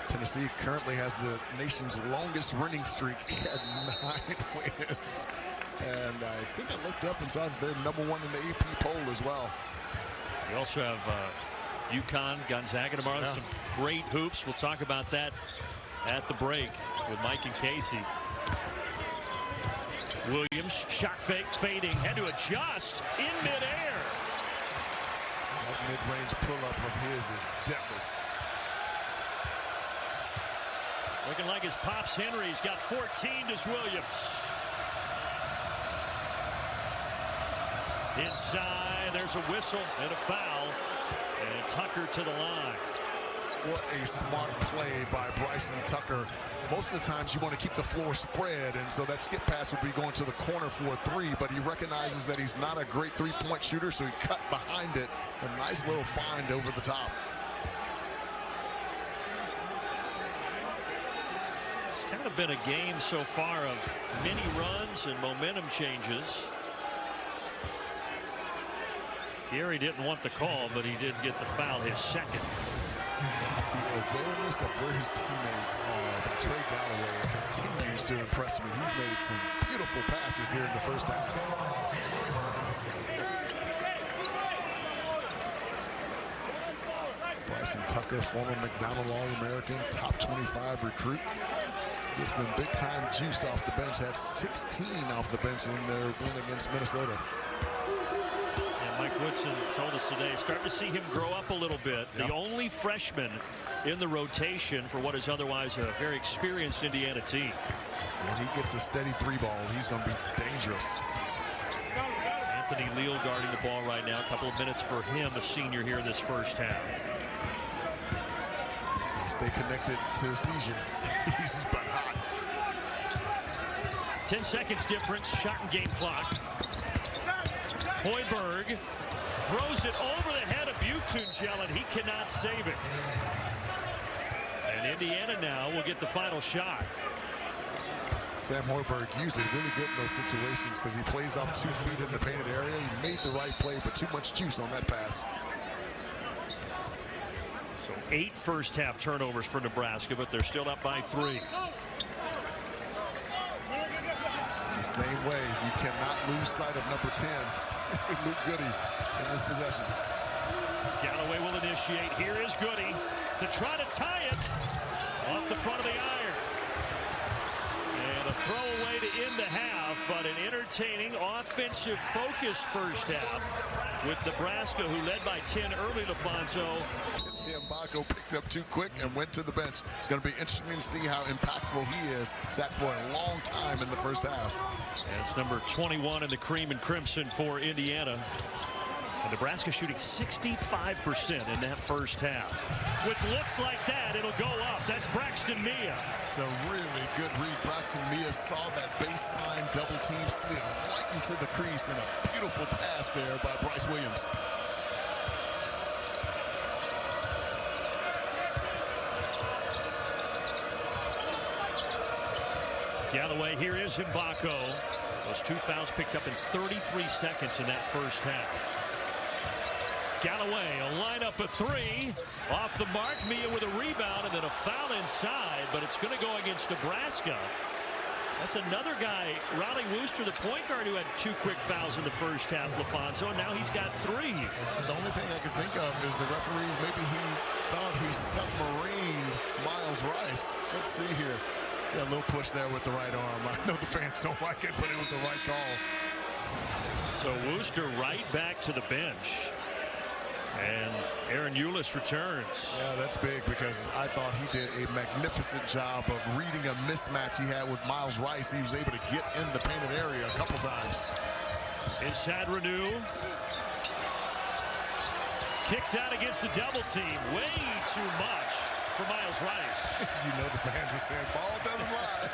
Tennessee currently has the nation's longest winning streak at 9 wins. And I think I looked up and saw they're #1 in the AP poll as well. We also have UConn, Gonzaga tomorrow. Some great hoops. We'll talk about that at the break with Mike and Casey. Williams, shot fake, fading, had to adjust in midair. That mid-range pull-up of his is deadly. Looking like his pops Henry. He's got 14, does Williams. Inside, there's a whistle and a foul. And Tucker to the line. What a smart play by Bryson Tucker. Most of the times you want to keep the floor spread, and so that skip pass would be going to the corner for a 3, but he recognizes that he's not a great 3-point shooter, so he cut behind it. A nice little find over the top. Kind of been a game so far of many runs and momentum changes. Gary didn't want the call, but he did get the foul, his second. The awareness of where his teammates are by Trey Galloway continues to impress me. He's made some beautiful passes here in the first half. Bryson Tucker, former McDonald All-American, top 25 recruit. Gives them big-time juice off the bench. Had 16 off the bench in their win against Minnesota. And Mike Woodson told us today, starting to see him grow up a little bit. The only freshman in the rotation for what is otherwise a very experienced Indiana team. When he gets a steady 3-ball, he's going to be dangerous. Anthony Leal guarding the ball right now. A couple of minutes for him, a senior here in this first half. Stay connected to the season. He's but hot. 10 seconds difference, shot and game clock. Hoiberg throws it over the head of Butunjel, and he cannot save it. And Indiana now will get the final shot. Sam Hoiberg usually really good in those situations because he plays off 2 feet in the painted area. He made the right play, but too much juice on that pass. So 8 first-half turnovers for Nebraska, but they're still up by 3. The same way, you cannot lose sight of number 10, Luke Goody, in this possession. Galloway will initiate. Here is Goody to try to tie it off the front of the iron. And a throwaway to end the half, but an entertaining, offensive-focused first half with Nebraska, who led by 10 early. LaFonso. It's him. Baco picked up too quick and went to the bench. It's going to be interesting to see how impactful he is. Sat for a long time in the first half. That's number 21 in the cream and crimson for Indiana. And Nebraska shooting 65% in that first half. With looks like that, it'll go up. That's Braxton Mia. It's a really good read. Braxton Mia saw that baseline double team, slid right into the crease, and a beautiful pass there by Bryce Williams. Galloway, here is Mbako. Those 2 fouls picked up in 33 seconds in that first half. Galloway, a lineup of 3. Off the mark, Mia with a rebound and then a foul inside, but it's going to go against Nebraska. That's another guy, Riley Wooster, the point guard, who had 2 quick fouls in the first half, LaFonso. Now he's got 3. The only thing I can think of is the referees, maybe he thought he submarined Miles Rice. Let's see here. Yeah, a little push there with the right arm. I know the fans don't like it, but it was the right call. So Wooster right back to the bench. And Aaron Eulis returns. Yeah, that's big because I thought he did a magnificent job of reading a mismatch he had with Miles Rice. He was able to get in the painted area a couple times. Inside Renew. Kicks out against the double team. Way too much for Miles Rice. You know the fans are saying, ball doesn't lie.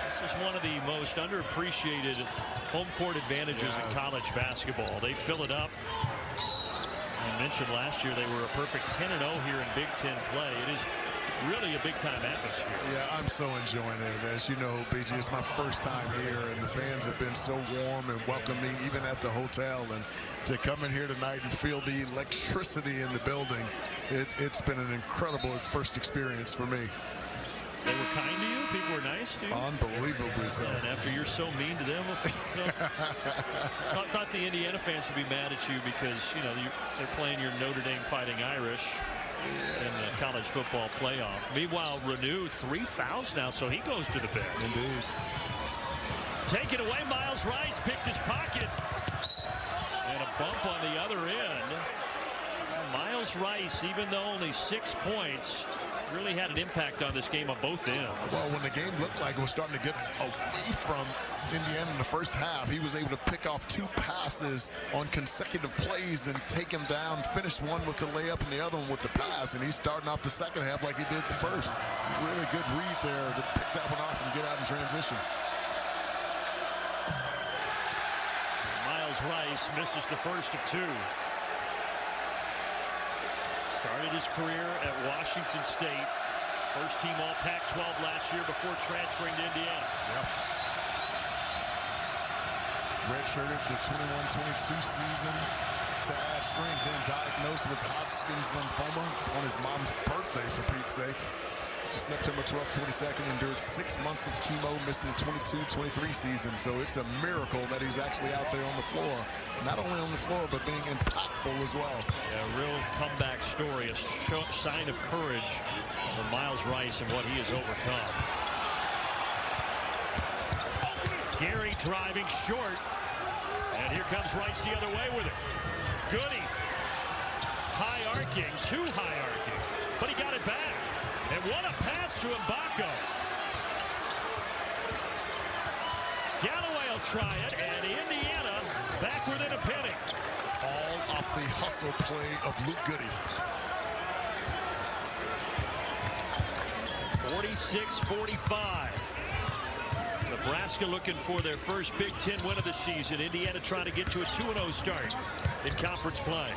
This is one of the most underappreciated home court advantages in college basketball. They fill it up. I mentioned last year they were a perfect 10-0 here in Big Ten play. It is really a big-time atmosphere. Yeah, I'm so enjoying it. As you know, BG, it's my first time here, and the fans have been so warm and welcoming, even at the hotel. And to come in here tonight and feel the electricity in the building, it's been an incredible first experience for me. They were kind to you? People were nice to you? Unbelievably so. And after you're so mean to them, thought the Indiana fans would be mad at you because, you know, they're playing your Notre Dame Fighting Irish in the college football playoff. Meanwhile, Renew 3 fouls now, so he goes to the bench. Indeed. Taken away, Miles Rice picked his pocket. And a bump on the other end. Miles Rice, even though only 6 points, really had an impact on this game on both ends. Well, when the game looked like it was starting to get away from Indiana in the first half, he was able to pick off 2 passes on consecutive plays and take him down, finish one with the layup and the other one with the pass, and he's starting off the second half like he did the first. Really good read there to pick that one off and get out in transition. Miles Rice misses the first of 2. Started his career at Washington State. First team all Pac-12 last year before transferring to Indiana. Yep. Redshirted the 21-22 season to add strength, then diagnosed with Hodgkin's lymphoma on his mom's birthday, for Pete's sake. Just September 12th, 22nd, endured 6 months of chemo, missing the 22-23 season. So it's a miracle that he's actually out there on the floor. Not only on the floor, but being impactful as well. Yeah, a real comeback story, a sign of courage for Miles Rice and what he has overcome. Gary driving short. And here comes Rice the other way with it. Goody. High arcing, too high arcing. But he got it back. And what a pass to Mbako. Galloway will try it, and Indiana back within a penny. All off the hustle play of Luke Goody. 46-45. Nebraska looking for their first Big Ten win of the season. Indiana trying to get to a 2-0 start in conference play.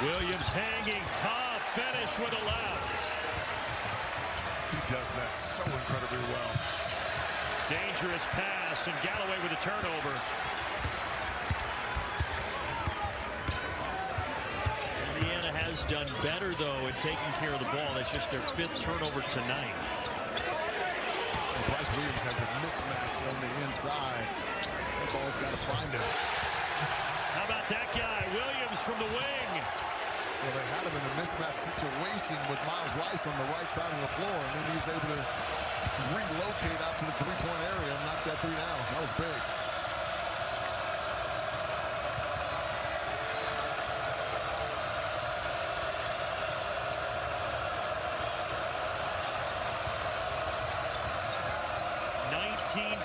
Williams hanging tough finish with a left. He does that so incredibly well. Dangerous pass, and Galloway with a turnover. Indiana has done better, though, at taking care of the ball. That's just their 5th turnover tonight. Bryce Williams has a mismatch on the inside. That ball's got to find him. How about that guy? Williams from the wing. Well, they had him in a mismatch situation with Miles Rice on the right side of the floor, and then he was able to relocate out to the three-point area and knock that three down. That was big.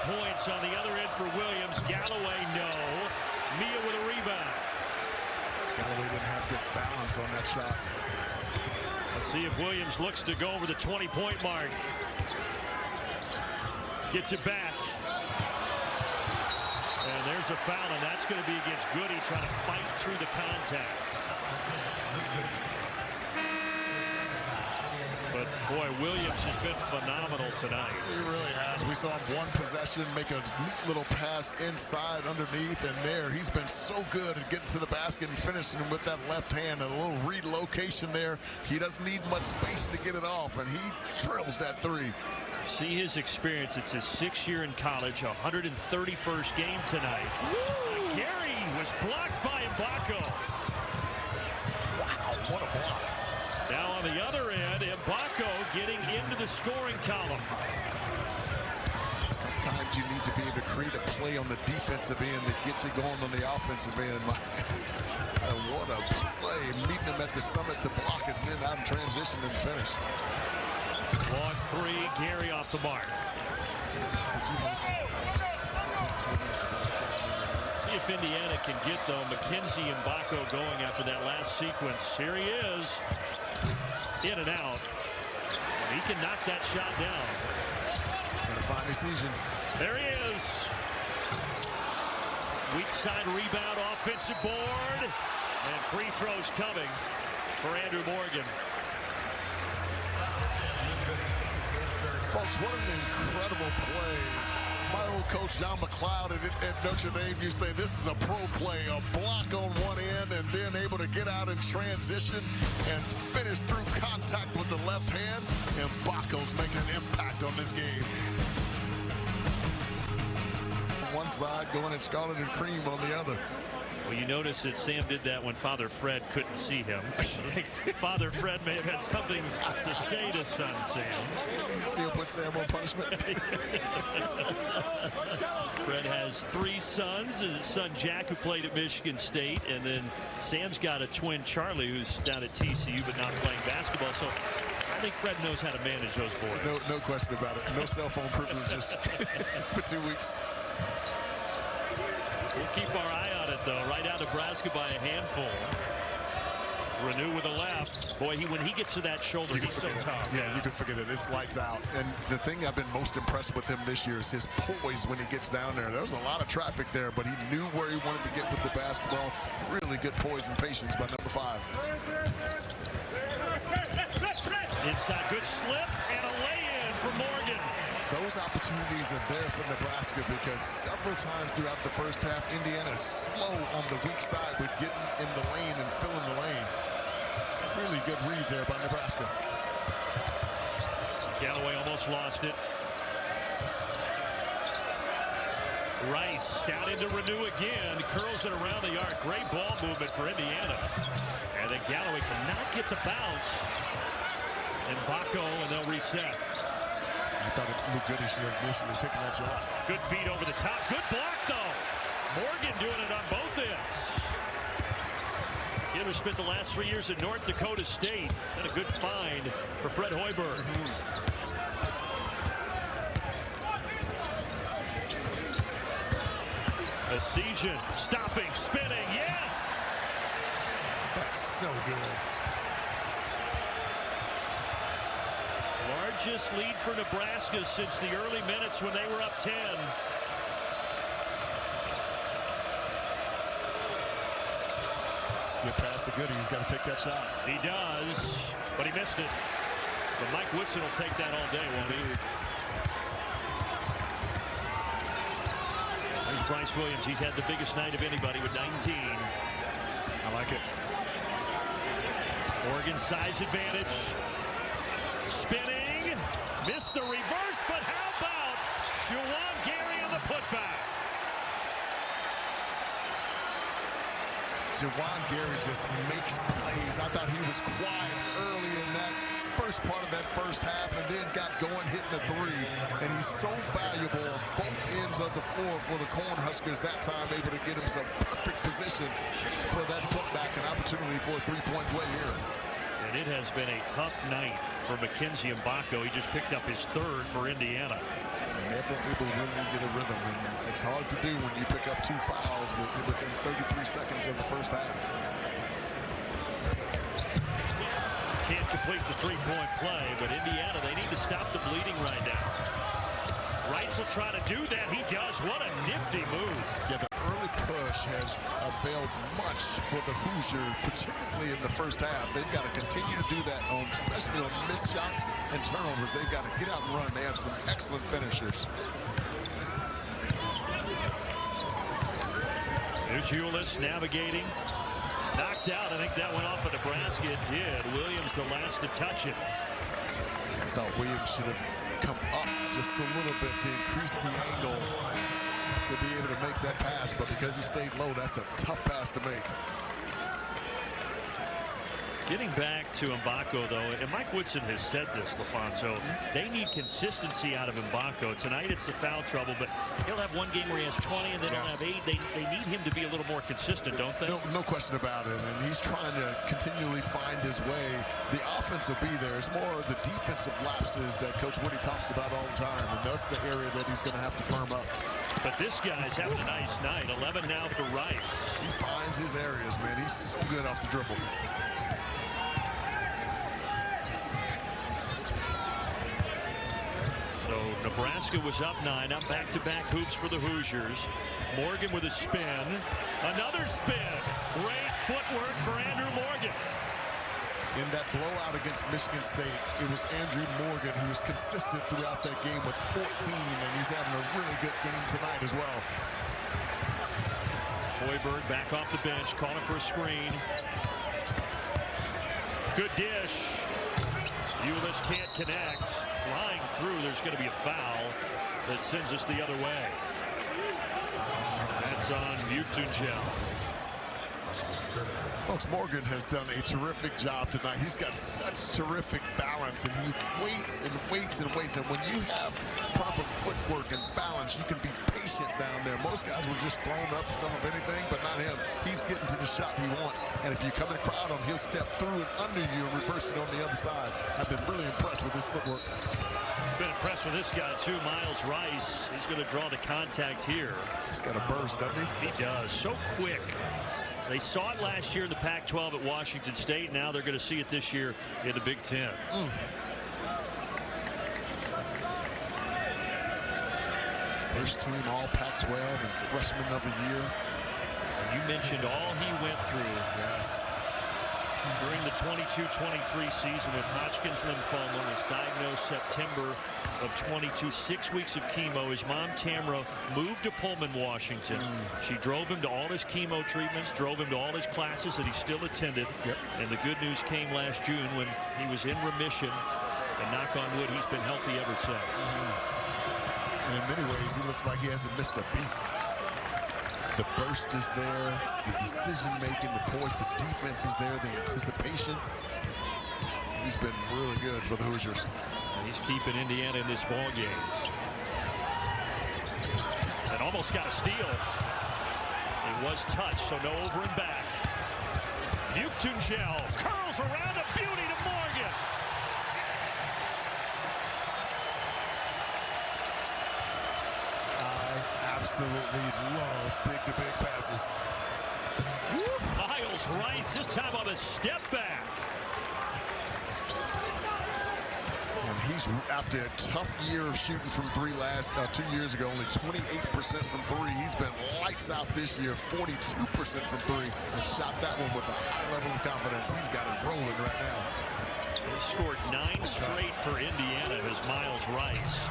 Points on the other end for Williams. Galloway, no. Mia with a rebound. Galloway didn't have good balance on that shot. Let's see if Williams looks to go over the 20-point mark. Gets it back. And there's a foul, and that's going to be against Goody, trying to fight through the contact. But, boy, Williams has been phenomenal tonight. He really has. We saw him one possession, make a neat little pass inside underneath, and there. He's been so good at getting to the basket and finishing with that left hand. A little relocation there. He doesn't need much space to get it off, and he drills that three. See his experience. It's his 6th year in college, 131st game tonight. Gary was blocked by Mbako. Wow, what a block. Now on the other end, Mbako getting into the scoring column. Sometimes you need to be able to create a play on the defensive end that gets you going on the offensive end. What a play. Meeting him at the summit to block it and then out in transition and finish. Long three, Gary off the mark. Let's see if Indiana can get, though, McKenzie and Mbako going after that last sequence. Here he is. In and out. He can knock that shot down. Gotta find decision. There he is. Weak side rebound, offensive board, and free throws coming for Andrew Morgan. Folks, what an incredible play. My old coach, John McLeod at Notre Dame, you say this is a pro play, a block on one end and then able to get out in transition and finish through contact with the left hand. And Mbako's making an impact on this game. One side going at scarlet and cream on the other. Well, you notice that Sam did that when Father Fred couldn't see him. Father Fred may have had something to say to son Sam. You still put Sam on punishment? Fred has 3 sons. His son Jack, who played at Michigan State, and then Sam's got a twin, Charlie, who's down at TCU but not playing basketball. So I think Fred knows how to manage those boys. No question about it. No cell phone privileges for 2 weeks. We'll keep our eye on it, though. Right out Nebraska by a handful. Renew with a left. Boy, when he gets to that shoulder, he's so tough. Yeah, you can forget it. It's lights out. And the thing I've been most impressed with him this year is his poise when he gets down there. There was a lot of traffic there, but he knew where he wanted to get with the basketball. Really good poise and patience by number 5. Inside, good slip, and a lay-in for Morgan. Those opportunities are there for Nebraska because several times throughout the first half, Indiana is slow on the weak side with getting in the lane and filling the lane. Really good read there by Nebraska. Galloway almost lost it. Rice down into Renew again. Curls it around the arc. Great ball movement for Indiana. And then Galloway cannot get the bounce. And Mbako, and they'll reset. I thought it looked good. He should have initially taken that shot. Good feed over the top. Good block, though. Morgan doing it on both ends. Kid who spent the last 3 years at North Dakota State. And a good find for Fred Hoiberg. Esijan stopping, spinning, yes! That's so good. Largest lead for Nebraska since the early minutes when they were up 10. Skip past the goodie. He's got to take that shot. He does, but he missed it. But Mike Woodson will take that all day, won't he? There's Bryce Williams. He's had the biggest night of anybody with 19. I like it. Oregon size advantage. Spinning. Missed the reverse, but how about Juwan Gary on the putback? Juwan Gary just makes plays. I thought he was quiet early in that first part of that first half and then got going, hitting the three. And he's so valuable on both ends of the floor for the Cornhuskers that time, able to get him some perfect position for that putback, an opportunity for a three-point play here. And it has been a tough night for Mackenzie Mbako. He just picked up his third for Indiana. Never able to really get a rhythm, and it's hard to do when you pick up 2 fouls within 33 seconds of the first half. Can't complete the three-point play, but Indiana, they need to stop the bleeding right now. Rice will try to do that. He does. What a nifty move. Yeah, the early push has availed much for the Hoosiers, particularly in the first half. They've got to continue to do that, especially on missed shots and turnovers. They've got to get out and run. They have some excellent finishers. There's Ulis navigating. Knocked out. I think that went off of Nebraska. It did. Williams the last to touch it. I thought Williams should have come up just a little bit to increase the angle to be able to make that pass, but because he stayed low, that's a tough pass to make. Getting back to Mbako, though, and Mike Woodson has said this, LaFonso, they need consistency out of Mbako. Tonight it's the foul trouble, but he'll have one game where he has 20 and then he'll have 8. They need him to be a little more consistent, don't they? No question about it, and he's trying to continually find his way. The offense will be there. It's more of the defensive lapses that Coach Woody talks about all the time, and that's the area that he's going to have to firm up. But this guy's having a nice night. 11 now for Rice. He finds his areas, man. He's so good off the dribble. So Nebraska was up 9. Up back-to-back hoops for the Hoosiers. Morgan with a spin. Another spin. Great footwork for Andrew Morgan. In that blowout against Michigan State, it was Andrew Morgan who was consistent throughout that game with 14, and he's having a really good game tonight as well. Hoiberg back off the bench, calling for a screen. Good dish. Ulis can't connect. Flying through, there's going to be a foul that sends us the other way. That's on Buchtungel. Folks, Morgan has done a terrific job tonight. He's got such terrific balance, and he waits and waits and waits. And when you have proper footwork and balance, you can be patient down there. Most guys will just throw up some of anything, but not him. He's getting to the shot he wants. And if you come and crowd him, he'll step through and under you and reverse it on the other side. I've been really impressed with his footwork. Been impressed with this guy, too, Miles Rice. He's going to draw the contact here. He's got a burst, doesn't he? He does. So quick. They saw it last year in the Pac-12 at Washington State. Now they're going to see it this year in the Big Ten. First team all Pac-12 and freshman of the year. And you mentioned all he went through. Yes. During the 22-23 season with Hodgkin's lymphoma, was diagnosed September of 22. 6 weeks of chemo. His mom, Tamara, moved to Pullman, Washington. She drove him to all his chemo treatments, drove him to all his classes that he still attended. And the good news came last June when he was in remission. And knock on wood, he's been healthy ever since. And in many ways, he looks like he hasn't missed a beat. The burst is there, the decision-making, the poise, the defense is there, the anticipation. He's been really good for the Hoosiers. And he's keeping Indiana in this ball game. And almost got a steal. It was touched, so no over and back. Buchtungel curls around, a beauty to Morgan. Absolutely love big-to-big passes. Miles Rice, this time on a step back. And he's, after a tough year of shooting from three 2 years ago, only 28% from three. He's been lights out this year, 42% from three, and shot that one with a high level of confidence. He's got it rolling right now. He scored 9 straight for Indiana, as Miles Rice.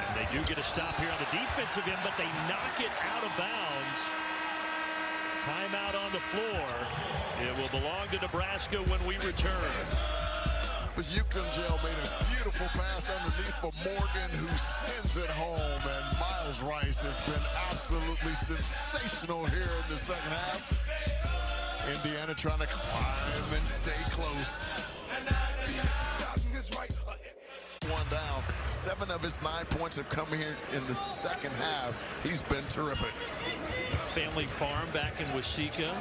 And they do get a stop here on the defensive end, but they knock it out of bounds. Timeout on the floor. It will belong to Nebraska when we return. But Gel made a beautiful pass underneath for Morgan, who sends it home. And Miles Rice has been absolutely sensational here in the second half. Indiana trying to climb and stay close. One down. 7 of his 9 points have come here in the second half. He's been terrific. Family farm back in Waseca,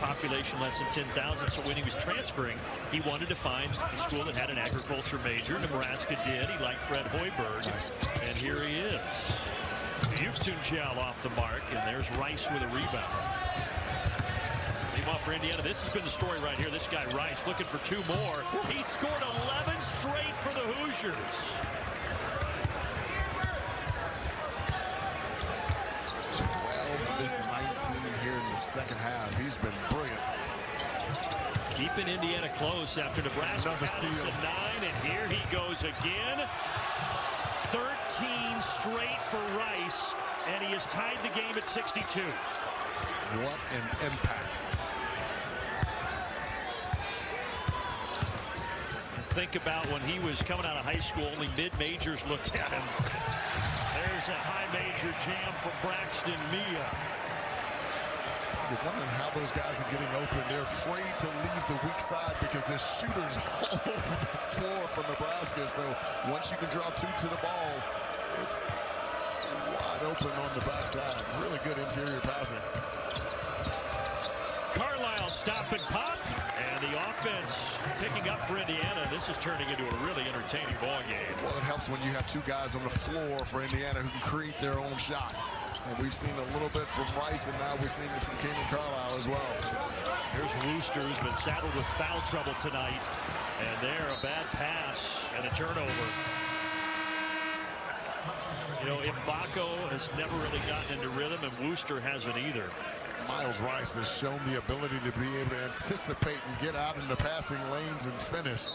population less than 10,000. So when he was transferring, he wanted to find a school that had an agriculture major. Nebraska did. He liked Fred Hoiberg. Nice. And here he is. Gel off the mark, and there's Rice with a rebound. Leave off for Indiana. This has been the story right here. This guy Rice looking for 2 more. He scored 11 straight for the Hoosiers. 12 is 19 here in the second half. He's been brilliant. Keeping Indiana close after Nebraska Another steal. To 9, and here he goes again. 13 straight for Rice, and he has tied the game at 62. What an impact. Think about when he was coming out of high school, only mid-majors looked at him. There's a high major jam from Braxton Mia. You're wondering how those guys are getting open. They're afraid to leave the weak side because there's shooters all over the floor for Nebraska. So once you can draw 2 to the ball, it's wide open on the backside. Really good interior passing. Carlisle stop and pop, and the offense picking up for Indiana. This is turning into a really entertaining ball game. Well, it helps when you have 2 guys on the floor for Indiana who can create their own shot. And we've seen a little bit from Rice, and now we're seeing it from Keenan Carlisle as well. Here's Wooster, who's been saddled with foul trouble tonight. And there, a bad pass and a turnover. You know, Mbako has never really gotten into rhythm, and Wooster hasn't either. Miles Rice has shown the ability to be able to anticipate and get out in the passing lanes and finish.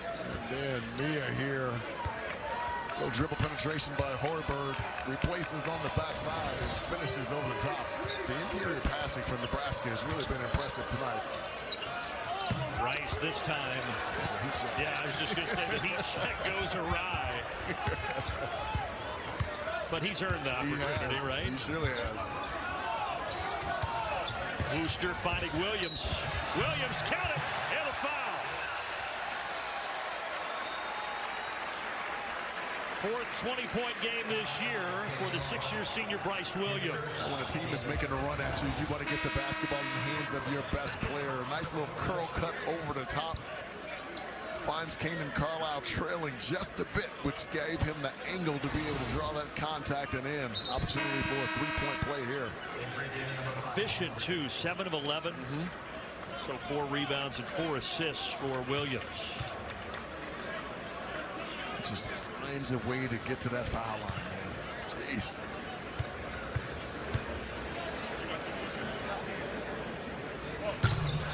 And then Mia here. A little dribble penetration by Hoiberg. Replaces on the backside and finishes over the top. The interior passing from Nebraska has really been impressive tonight. Rice this time. It's a heat check. Yeah, I was just going to say the heat check goes awry. But he's earned the opportunity, right? He surely has. Wooster finding Williams. Williams, count it, and a foul. 4th 20-point game this year for the 6-year senior Bryce Williams. When a team is making a run at you, you want to get the basketball in the hands of your best player. A nice little curl cut over the top. Finds Keenan Carlisle trailing just a bit, which gave him the angle to be able to draw that contact and in. Opportunity for a 3-point play here. Efficient, too. 7 of 11. So 4 rebounds and 4 assists for Williams. Just finds a way to get to that foul line, man. Jeez.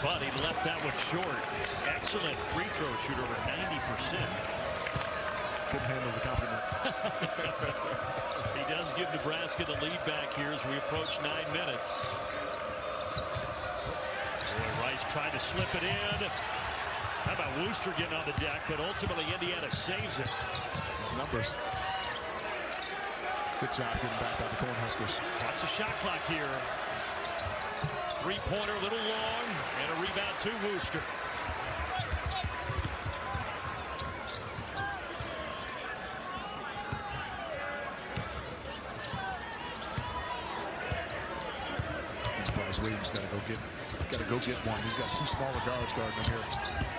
But he left that one short. Excellent free throw shooter, over 90%. Couldn't handle the compliment. He does give Nebraska the lead back here as we approach 9 minutes. Boy, Rice tried to slip it in. How about Wooster getting on the deck, but ultimately Indiana saves it. Numbers. Good job getting back by the Cornhuskers. Watch the shot clock here. 3-pointer, a little long, and a rebound to Wooster. Bryce Williams got to go get one. He's got 2 smaller guards guarding him here.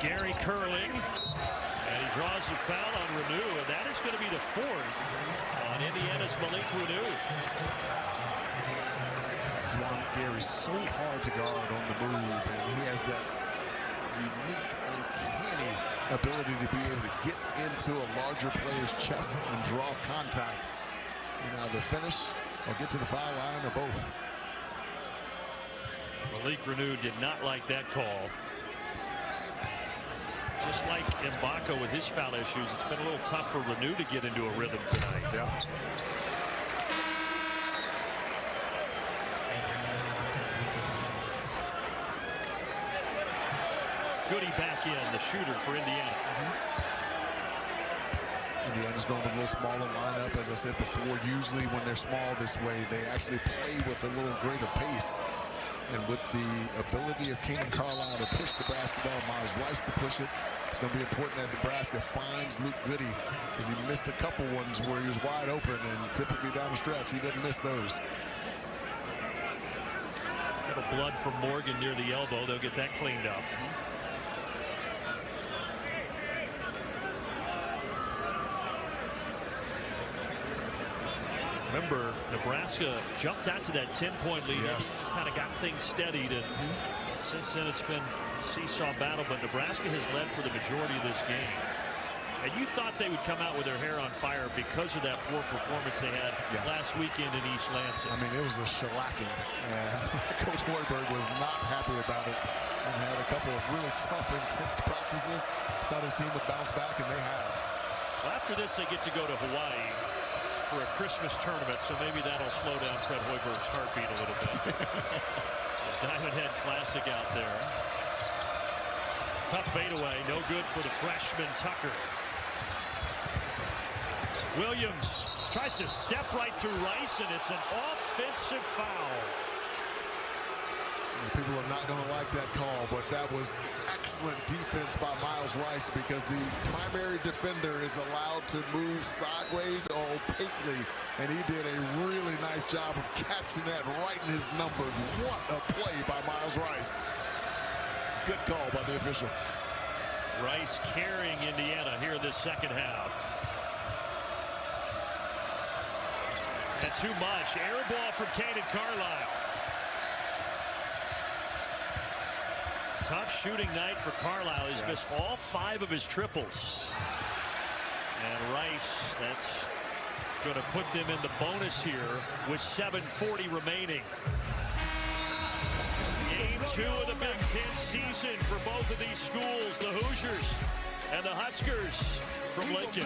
Gary curling, and he draws the foul on Renew, and that is going to be the 4th on Indiana's Malik Renew. Juwan Gary's so hard to guard on the move, and he has that unique, uncanny ability to be able to get into a larger player's chest and draw contact. Either finish or get to the foul line or both. Malik Renew did not like that call. Just like Mbako with his foul issues, it's been a little tough for Renew to get into a rhythm tonight. Yeah. Goody back in, the shooter for Indiana. Indiana's going with a little smaller lineup. As I said before, usually when they're small this way, they actually play with a little greater pace. And with the ability of Keenan Carlisle to push the basketball, Miles Rice to push it, it's going to be important that Nebraska finds Luke Goody, because he missed a couple ones where he was wide open, and typically down the stretch, he doesn't miss those. Little blood from Morgan near the elbow. They'll get that cleaned up. Remember, Nebraska jumped out to that 10-point lead. Yes. Kind of got things steadied, and since then it's been a seesaw battle, but Nebraska has led for the majority of this game. And you thought they would come out with their hair on fire because of that poor performance they had last weekend in East Lansing. I mean, it was a shellacking, and Coach Hoiberg was not happy about it and had a couple of really tough, intense practices. Thought his team would bounce back, and they have. Well, after this, they get to go to Hawaii for a Christmas tournament, so maybe that'll slow down Fred Hoiberg's heartbeat a little bit. Diamond Head Classic out there. Tough fadeaway, no good for the freshman Tucker. Williams tries to step right to Rice, and it's an offensive foul. People are not going to like that call, but that was excellent defense by Miles Rice, because the primary defender is allowed to move sideways or opaquely, and he did a really nice job of catching that right in his numbers. What a play by Miles Rice. Good call by the official. Rice carrying Indiana here in this second half. And too much. Air ball from Keenan Carlisle. Tough shooting night for Carlisle. He's missed all 5 of his triples. And Rice, that's going to put them in the bonus here with 7:40 remaining. Game 2 of the Big Ten season for both of these schools, the Hoosiers and the Huskers from Lincoln.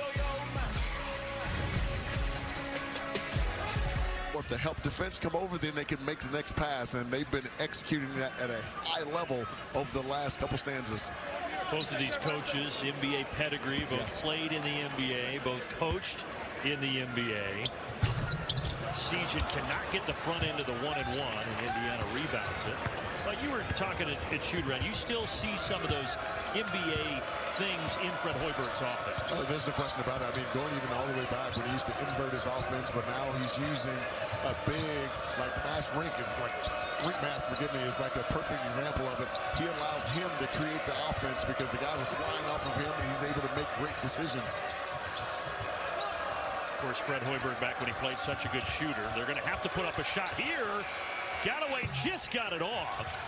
If the help defense come over, then they can make the next pass, and they've been executing that at a high level over the last couple stanzas. Both of these coaches, NBA pedigree, both played in the NBA, both coached in the NBA. Sejan cannot get the front end of the 1-and-1, and Indiana rebounds it. But you were talking at shoot-around. You still see some of those NBA things in Fred Hoiberg's offense. Oh, there's no question about it. I mean, going even all the way back when he used to invert his offense, but now he's using a big, like mass rink is like, rink mass, forgive me, is like a perfect example of it. He allows him to create the offense because the guys are flying off of him, and he's able to make great decisions. Of course, Fred Hoiberg, back when he played such a good shooter, they're going to have to put up a shot here. Galloway just got it off.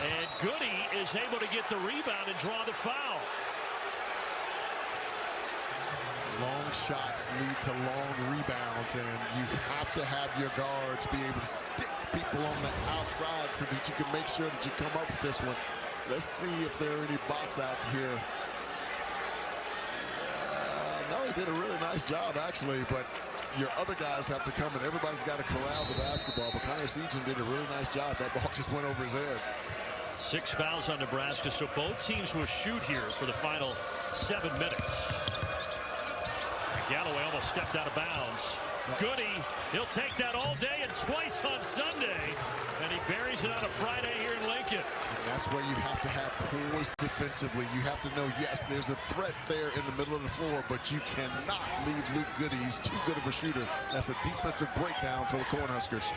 And Goody is able to get the rebound and draw the foul. Long shots lead to long rebounds, and you have to have your guards be able to stick people on the outside so that you can make sure that you come up with this one. Let's see if there are any box out here. No, he did a really nice job, actually, but your other guys have to come, and everybody's got to corral the basketball. But Connor Sejan did a really nice job. That ball just went over his head. 6 fouls on Nebraska, so both teams will shoot here for the final 7 minutes. Galloway almost stepped out of bounds. Goody, he'll take that all day and twice on Sunday, and he buries it on a Friday here in Lincoln. And that's where you have to have poise defensively. You have to know, yes, there's a threat there in the middle of the floor, but you cannot leave Luke Goody. He's too good of a shooter. That's a defensive breakdown for the Cornhuskers.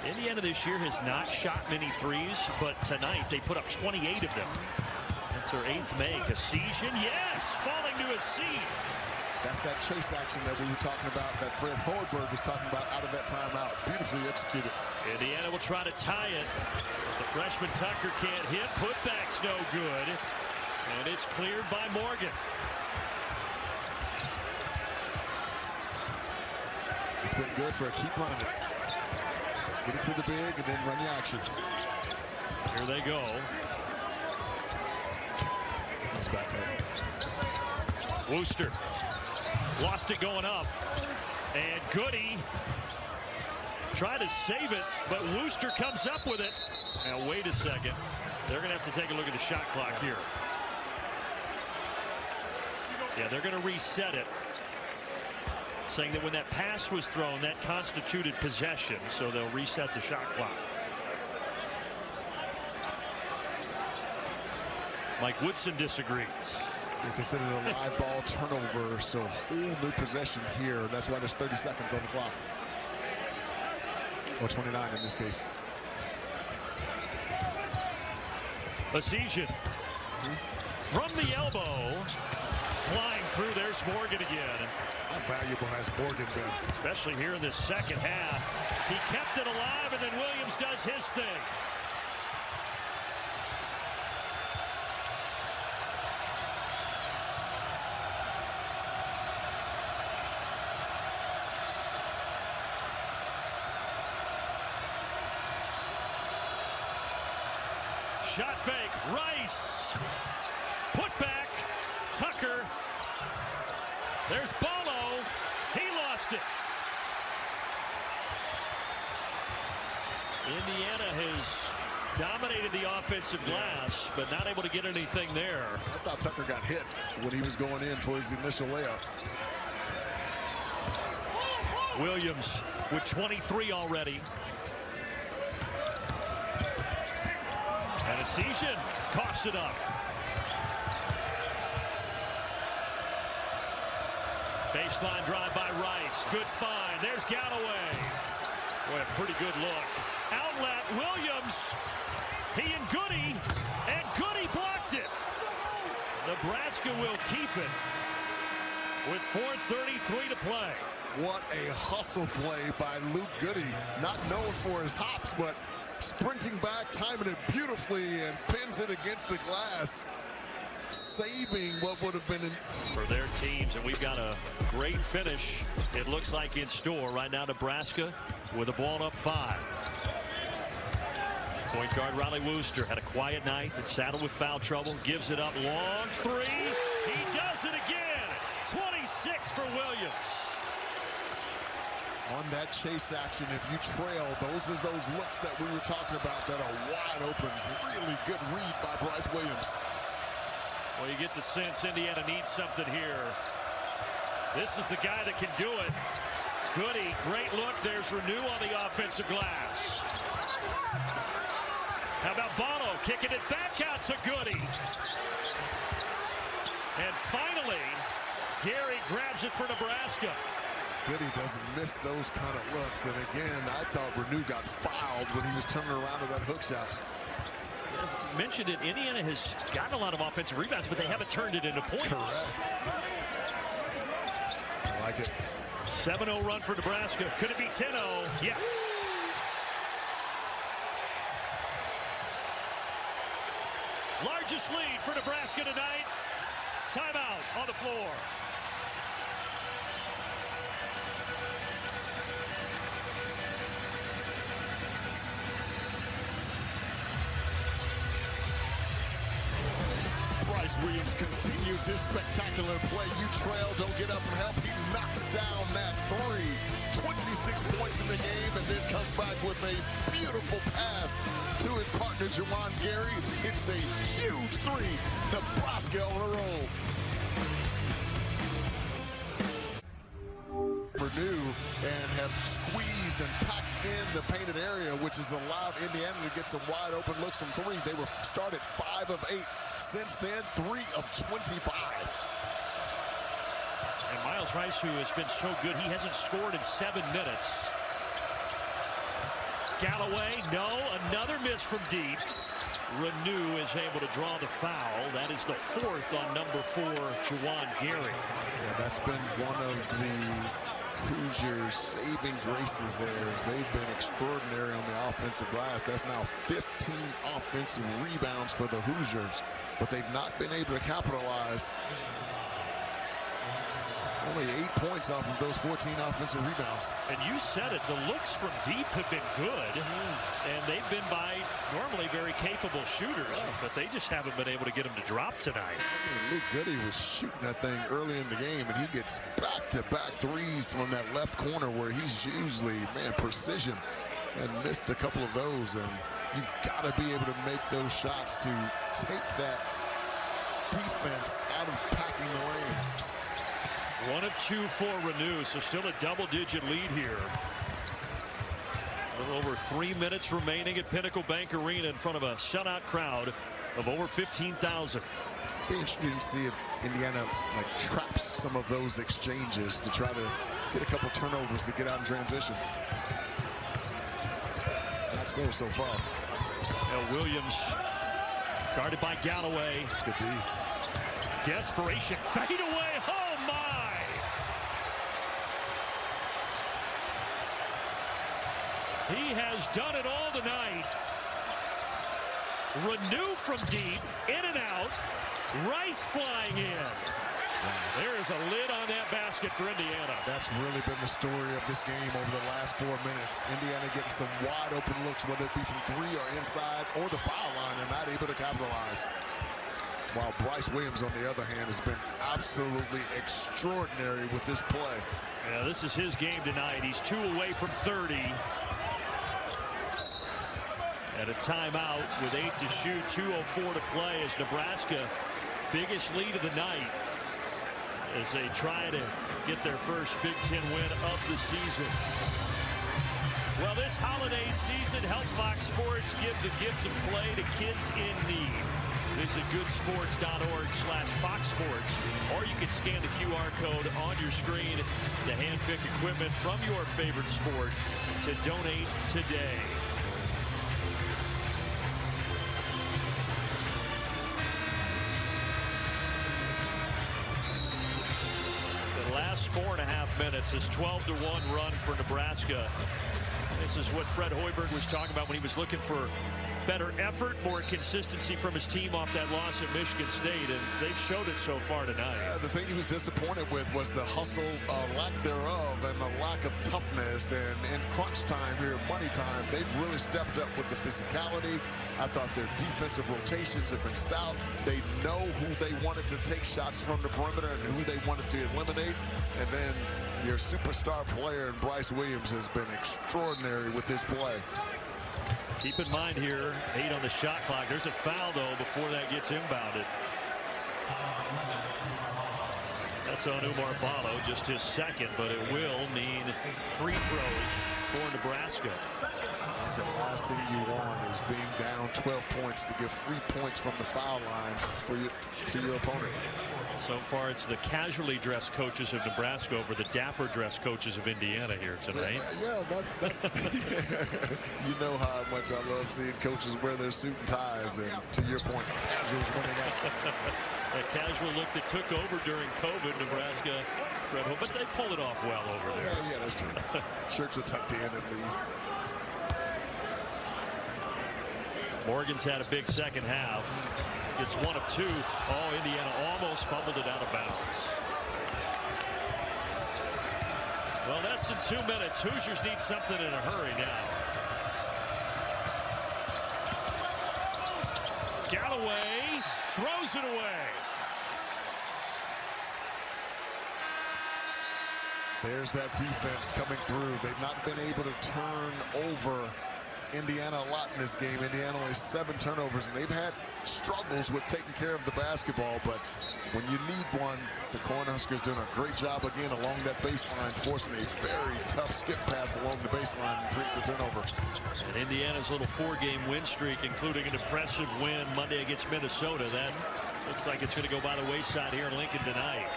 Indiana this year has not shot many threes, but tonight they put up 28 of them. That's their 8th make. A Sejan, yes, falling to his seat. That's that chase action that we were talking about, that Fred Hoiberg was talking about out of that timeout. Beautifully executed. Indiana will try to tie it. The freshman Tucker can't hit. Putback's no good. And it's cleared by Morgan. It's been good for a keep running it. Get it to the big and then run your actions. Here they go. That's back to him. Wooster lost it going up. And Goody tried to save it, but Wooster comes up with it. Now wait a second. They're going to have to take a look at the shot clock here. Yeah, they're going to reset it, saying that when that pass was thrown, that constituted possession, so they'll reset the shot clock. Mike Woodson disagrees. They consider it a live ball turnover, so whole new possession here. That's why there's 30 seconds on the clock. Or 29 in this case. Asesian from the elbow, flying through. There's Morgan again. How valuable has Morgan been? Especially here in this second half. He kept it alive, and then Williams does his thing. Shot fake, Rice. Put back, Tucker. There's Bolo. He lost it. Indiana has dominated the offensive glass, but not able to get anything there. I thought Tucker got hit when he was going in for his initial layup. Williams with 23 already. And Asesian coughs it up. Baseline drive by Rice. Good find. There's Galloway. Boy, a pretty good look. Outlet, Williams. He and Goody. And Goody blocked it. Nebraska will keep it with 4:33 to play. What a hustle play by Luke Goody. Not known for his hops, but sprinting back, timing it beautifully, and pins it against the glass, saving what would have been an for their teams. And we've got a great finish, it looks like, in store right now. Nebraska with the ball up 5. Point guard Riley Wooster had a quiet night and saddled with foul trouble. Gives it up, long 3. He does it again. 26 for Williams. On that chase action, if you trail, those are those looks that we were talking about that are wide open. Really good read by Bryce Williams. Well, you get the sense Indiana needs something here. This is the guy that can do it. Goody, great look. There's Renew on the offensive glass. How about Bono kicking it back out to Goody? And finally, Gary grabs it for Nebraska. Goody doesn't miss those kind of looks. And again, I thought Renew got fouled when he was turning around to that hook shot. As mentioned it, Indiana has gotten a lot of offensive rebounds, but they haven't turned it into points. Correct. I like it. 7-0 run for Nebraska. Could it be 10-0? Yes. Largest lead for Nebraska tonight. Timeout on the floor. Bryce Williams continues his spectacular play. You trail, don't get up and help. He knocks down that 3. 26 points in the game, and then comes back with a beautiful pass to his partner, Juwan Gary. It's a huge 3. Nebraska on a roll. Renew and have squeezed and packed in the painted area, which has allowed Indiana to get some wide open looks from 3. They were started 5 of 8. Since then, 3 of 25. And Miles Rice, who has been so good, he hasn't scored in 7 minutes. Galloway, no, another miss from deep. Renew is able to draw the foul. That is the 4th on number 4, Juwan Gary. Yeah, that's been one of the Hoosiers saving graces there. They've been extraordinary on the offensive glass. That's now 15 offensive rebounds for the Hoosiers, but they've not been able to capitalize. Only 8 points off of those 14 offensive rebounds. And you said it, the looks from deep have been good, and they've been by normally very capable shooters, but they just haven't been able to get them to drop tonight. Luke Goody was shooting that thing early in the game, and he gets back-to-back threes from that left corner where he's usually, man, precision, and missed a couple of those. And you've got to be able to make those shots to take that defense out of packing the lane. 1 of 2 for Renew, so still a double-digit lead here. A little over 3 minutes remaining at Pinnacle Bank Arena in front of a shutout crowd of over 15,000. Be interesting to see if Indiana traps some of those exchanges to try to get a couple turnovers to get out in transition. Not so far. Now Williams guarded by Galloway. Good D. Desperation fade away. Oh my! He has done it all tonight. Renew from deep, in and out. Rice flying in. There is a lid on that basket for Indiana. That's really been the story of this game over the last 4 minutes. Indiana getting some wide open looks, whether it be from 3 or inside or the foul line, and not able to capitalize. While Bryce Williams, on the other hand, has been absolutely extraordinary with this play. Yeah, this is his game tonight. He's 2 away from 30. At a timeout with 8 to shoot, 2:04 to play as Nebraska, biggest lead of the night as they try to get their first Big Ten win of the season. Well, this holiday season, help Fox Sports give the gift of play to kids in need. Visit goodsports.org/Fox Sports, or you can scan the QR code on your screen to handpick equipment from your favorite sport to donate today. Last 4.5 minutes is 12-1 run for Nebraska. This is what Fred Hoiberg was talking about when he was looking for better effort, more consistency from his team off that loss at Michigan State, and they've showed it so far tonight. The thing he was disappointed with was the hustle, lack thereof, and the lack of toughness. And in crunch time here, money time, they've really stepped up with the physicality. I thought their defensive rotations have been stout. They know who they wanted to take shots from the perimeter and who they wanted to eliminate. And then your superstar player in Bryce Williams has been extraordinary with his play. Keep in mind here, 8 on the shot clock. There's a foul, though, before that gets inbounded. That's on Umar Ballo, just his second, but it will mean free throws for Nebraska. That's the last thing you want, is being down 12 points to give free points from the foul line to your opponent. So far, it's the casually dressed coaches of Nebraska over the dapper dressed coaches of Indiana here tonight. Yeah, you know how much I love seeing coaches wear their suit and ties, and to your point, casuals winning out. A casual look that took over during COVID, Nebraska, but they pulled it off well over there. Yeah, that's true. Shirts are tucked in at least. Morgan's had a big second half. It's 1 of 2. Oh, Indiana almost fumbled it out of bounds. Well, less than 2 minutes. Hoosiers need something in a hurry now. Galloway throws it away. There's that defense coming through. They've not been able to turn over Indiana a lot in this game. Indiana only 7 turnovers, and they've had struggles with taking care of the basketball, but when you need one, the Cornhuskers doing a great job again along that baseline, forcing a very tough skip pass along the baseline and create the turnover. And Indiana's little 4-game win streak, including an impressive win Monday against Minnesota, that looks like it's going to go by the wayside here in Lincoln tonight.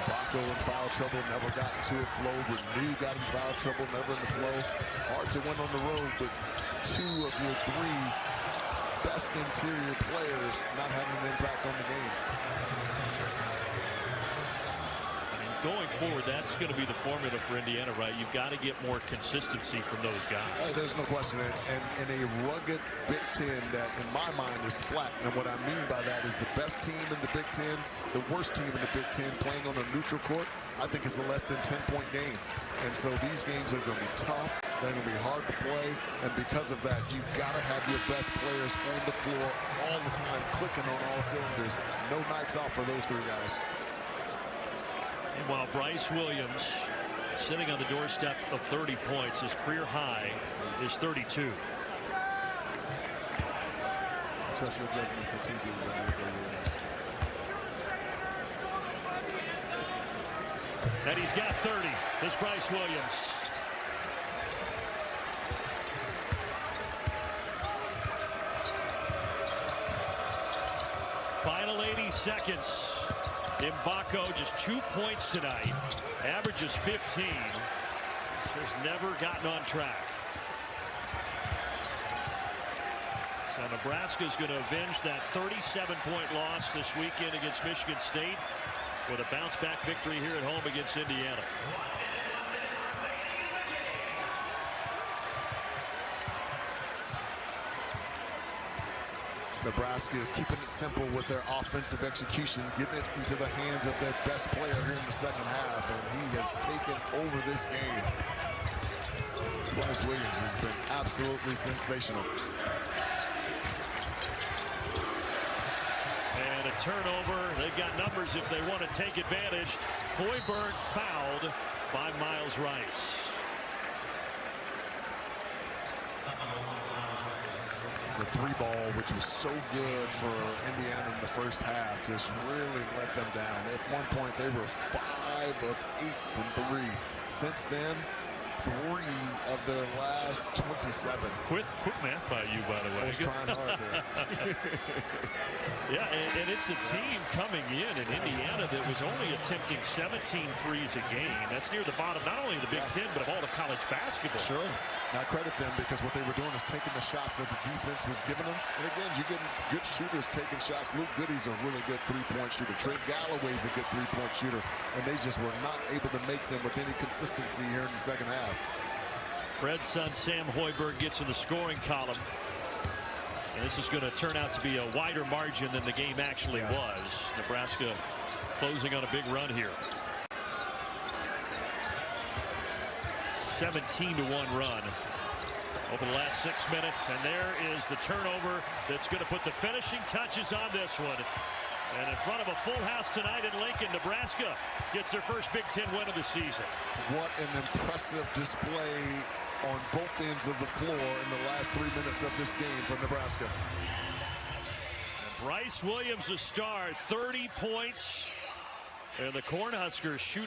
Baco in foul trouble, never got into a flow. Renew got in foul trouble, never in the flow. Hard to win on the road with 2 of your 3 best interior players not having an impact on the game. going forward, that's going to be the formula for Indiana, right? You've got to get more consistency from those guys. There's no question. And in a rugged Big Ten that, in my mind, is flat. And what I mean by that is the best team in the Big Ten, the worst team in the Big Ten playing on a neutral court, I think it's a less than 10-point game. And so these games are going to be tough. They're going to be hard to play. And because of that, you've got to have your best players on the floor all the time, clicking on all cylinders. No nights off for those three guys. And while Bryce Williams sitting on the doorstep of 30 points, his career high is 32. Trust your judgment for TV. And he's got 30. This Bryce Williams. Final 80 seconds. Mbako just 2 points tonight. Averages 15. This has never gotten on track. So Nebraska's going to avenge that 37-point loss this weekend against Michigan State with a bounce-back victory here at home against Indiana. Nebraska keeping it simple with their offensive execution, getting it into the hands of their best player here in the second half, and he has taken over this game. Bryce Williams has been absolutely sensational. And a turnover. They've got numbers if they want to take advantage. Hoiberg fouled by Miles Rice. The three ball, which was so good for Indiana in the first half, just really let them down. At one point, they were 5 of 8 from 3. Since then, 3 of their last 27. Quick math by you, by the way. I was trying hard there. Yeah, and it's a team coming in Indiana that was only attempting 17 threes a game. That's near the bottom, not only of the Big Ten, but of all the college basketball. Sure. Now, credit them because what they were doing is taking the shots that the defense was giving them. And again, you're getting good shooters taking shots. Luke Goody's a really good three-point shooter. Trey Galloway's a good three-point shooter. And they just were not able to make them with any consistency here in the second half. Fred's son, Sam Hoiberg, gets in the scoring column. And this is going to turn out to be a wider margin than the game actually was. Nebraska closing on a big run here. 17-1 run over the last 6 minutes, and there is the turnover that's going to put the finishing touches on this one. And in front of a full house tonight in Lincoln, Nebraska gets their first Big Ten win of the season. What an impressive display on both ends of the floor in the last 3 minutes of this game for Nebraska. And Bryce Williams, a star, 30 points, and the Cornhuskers shoot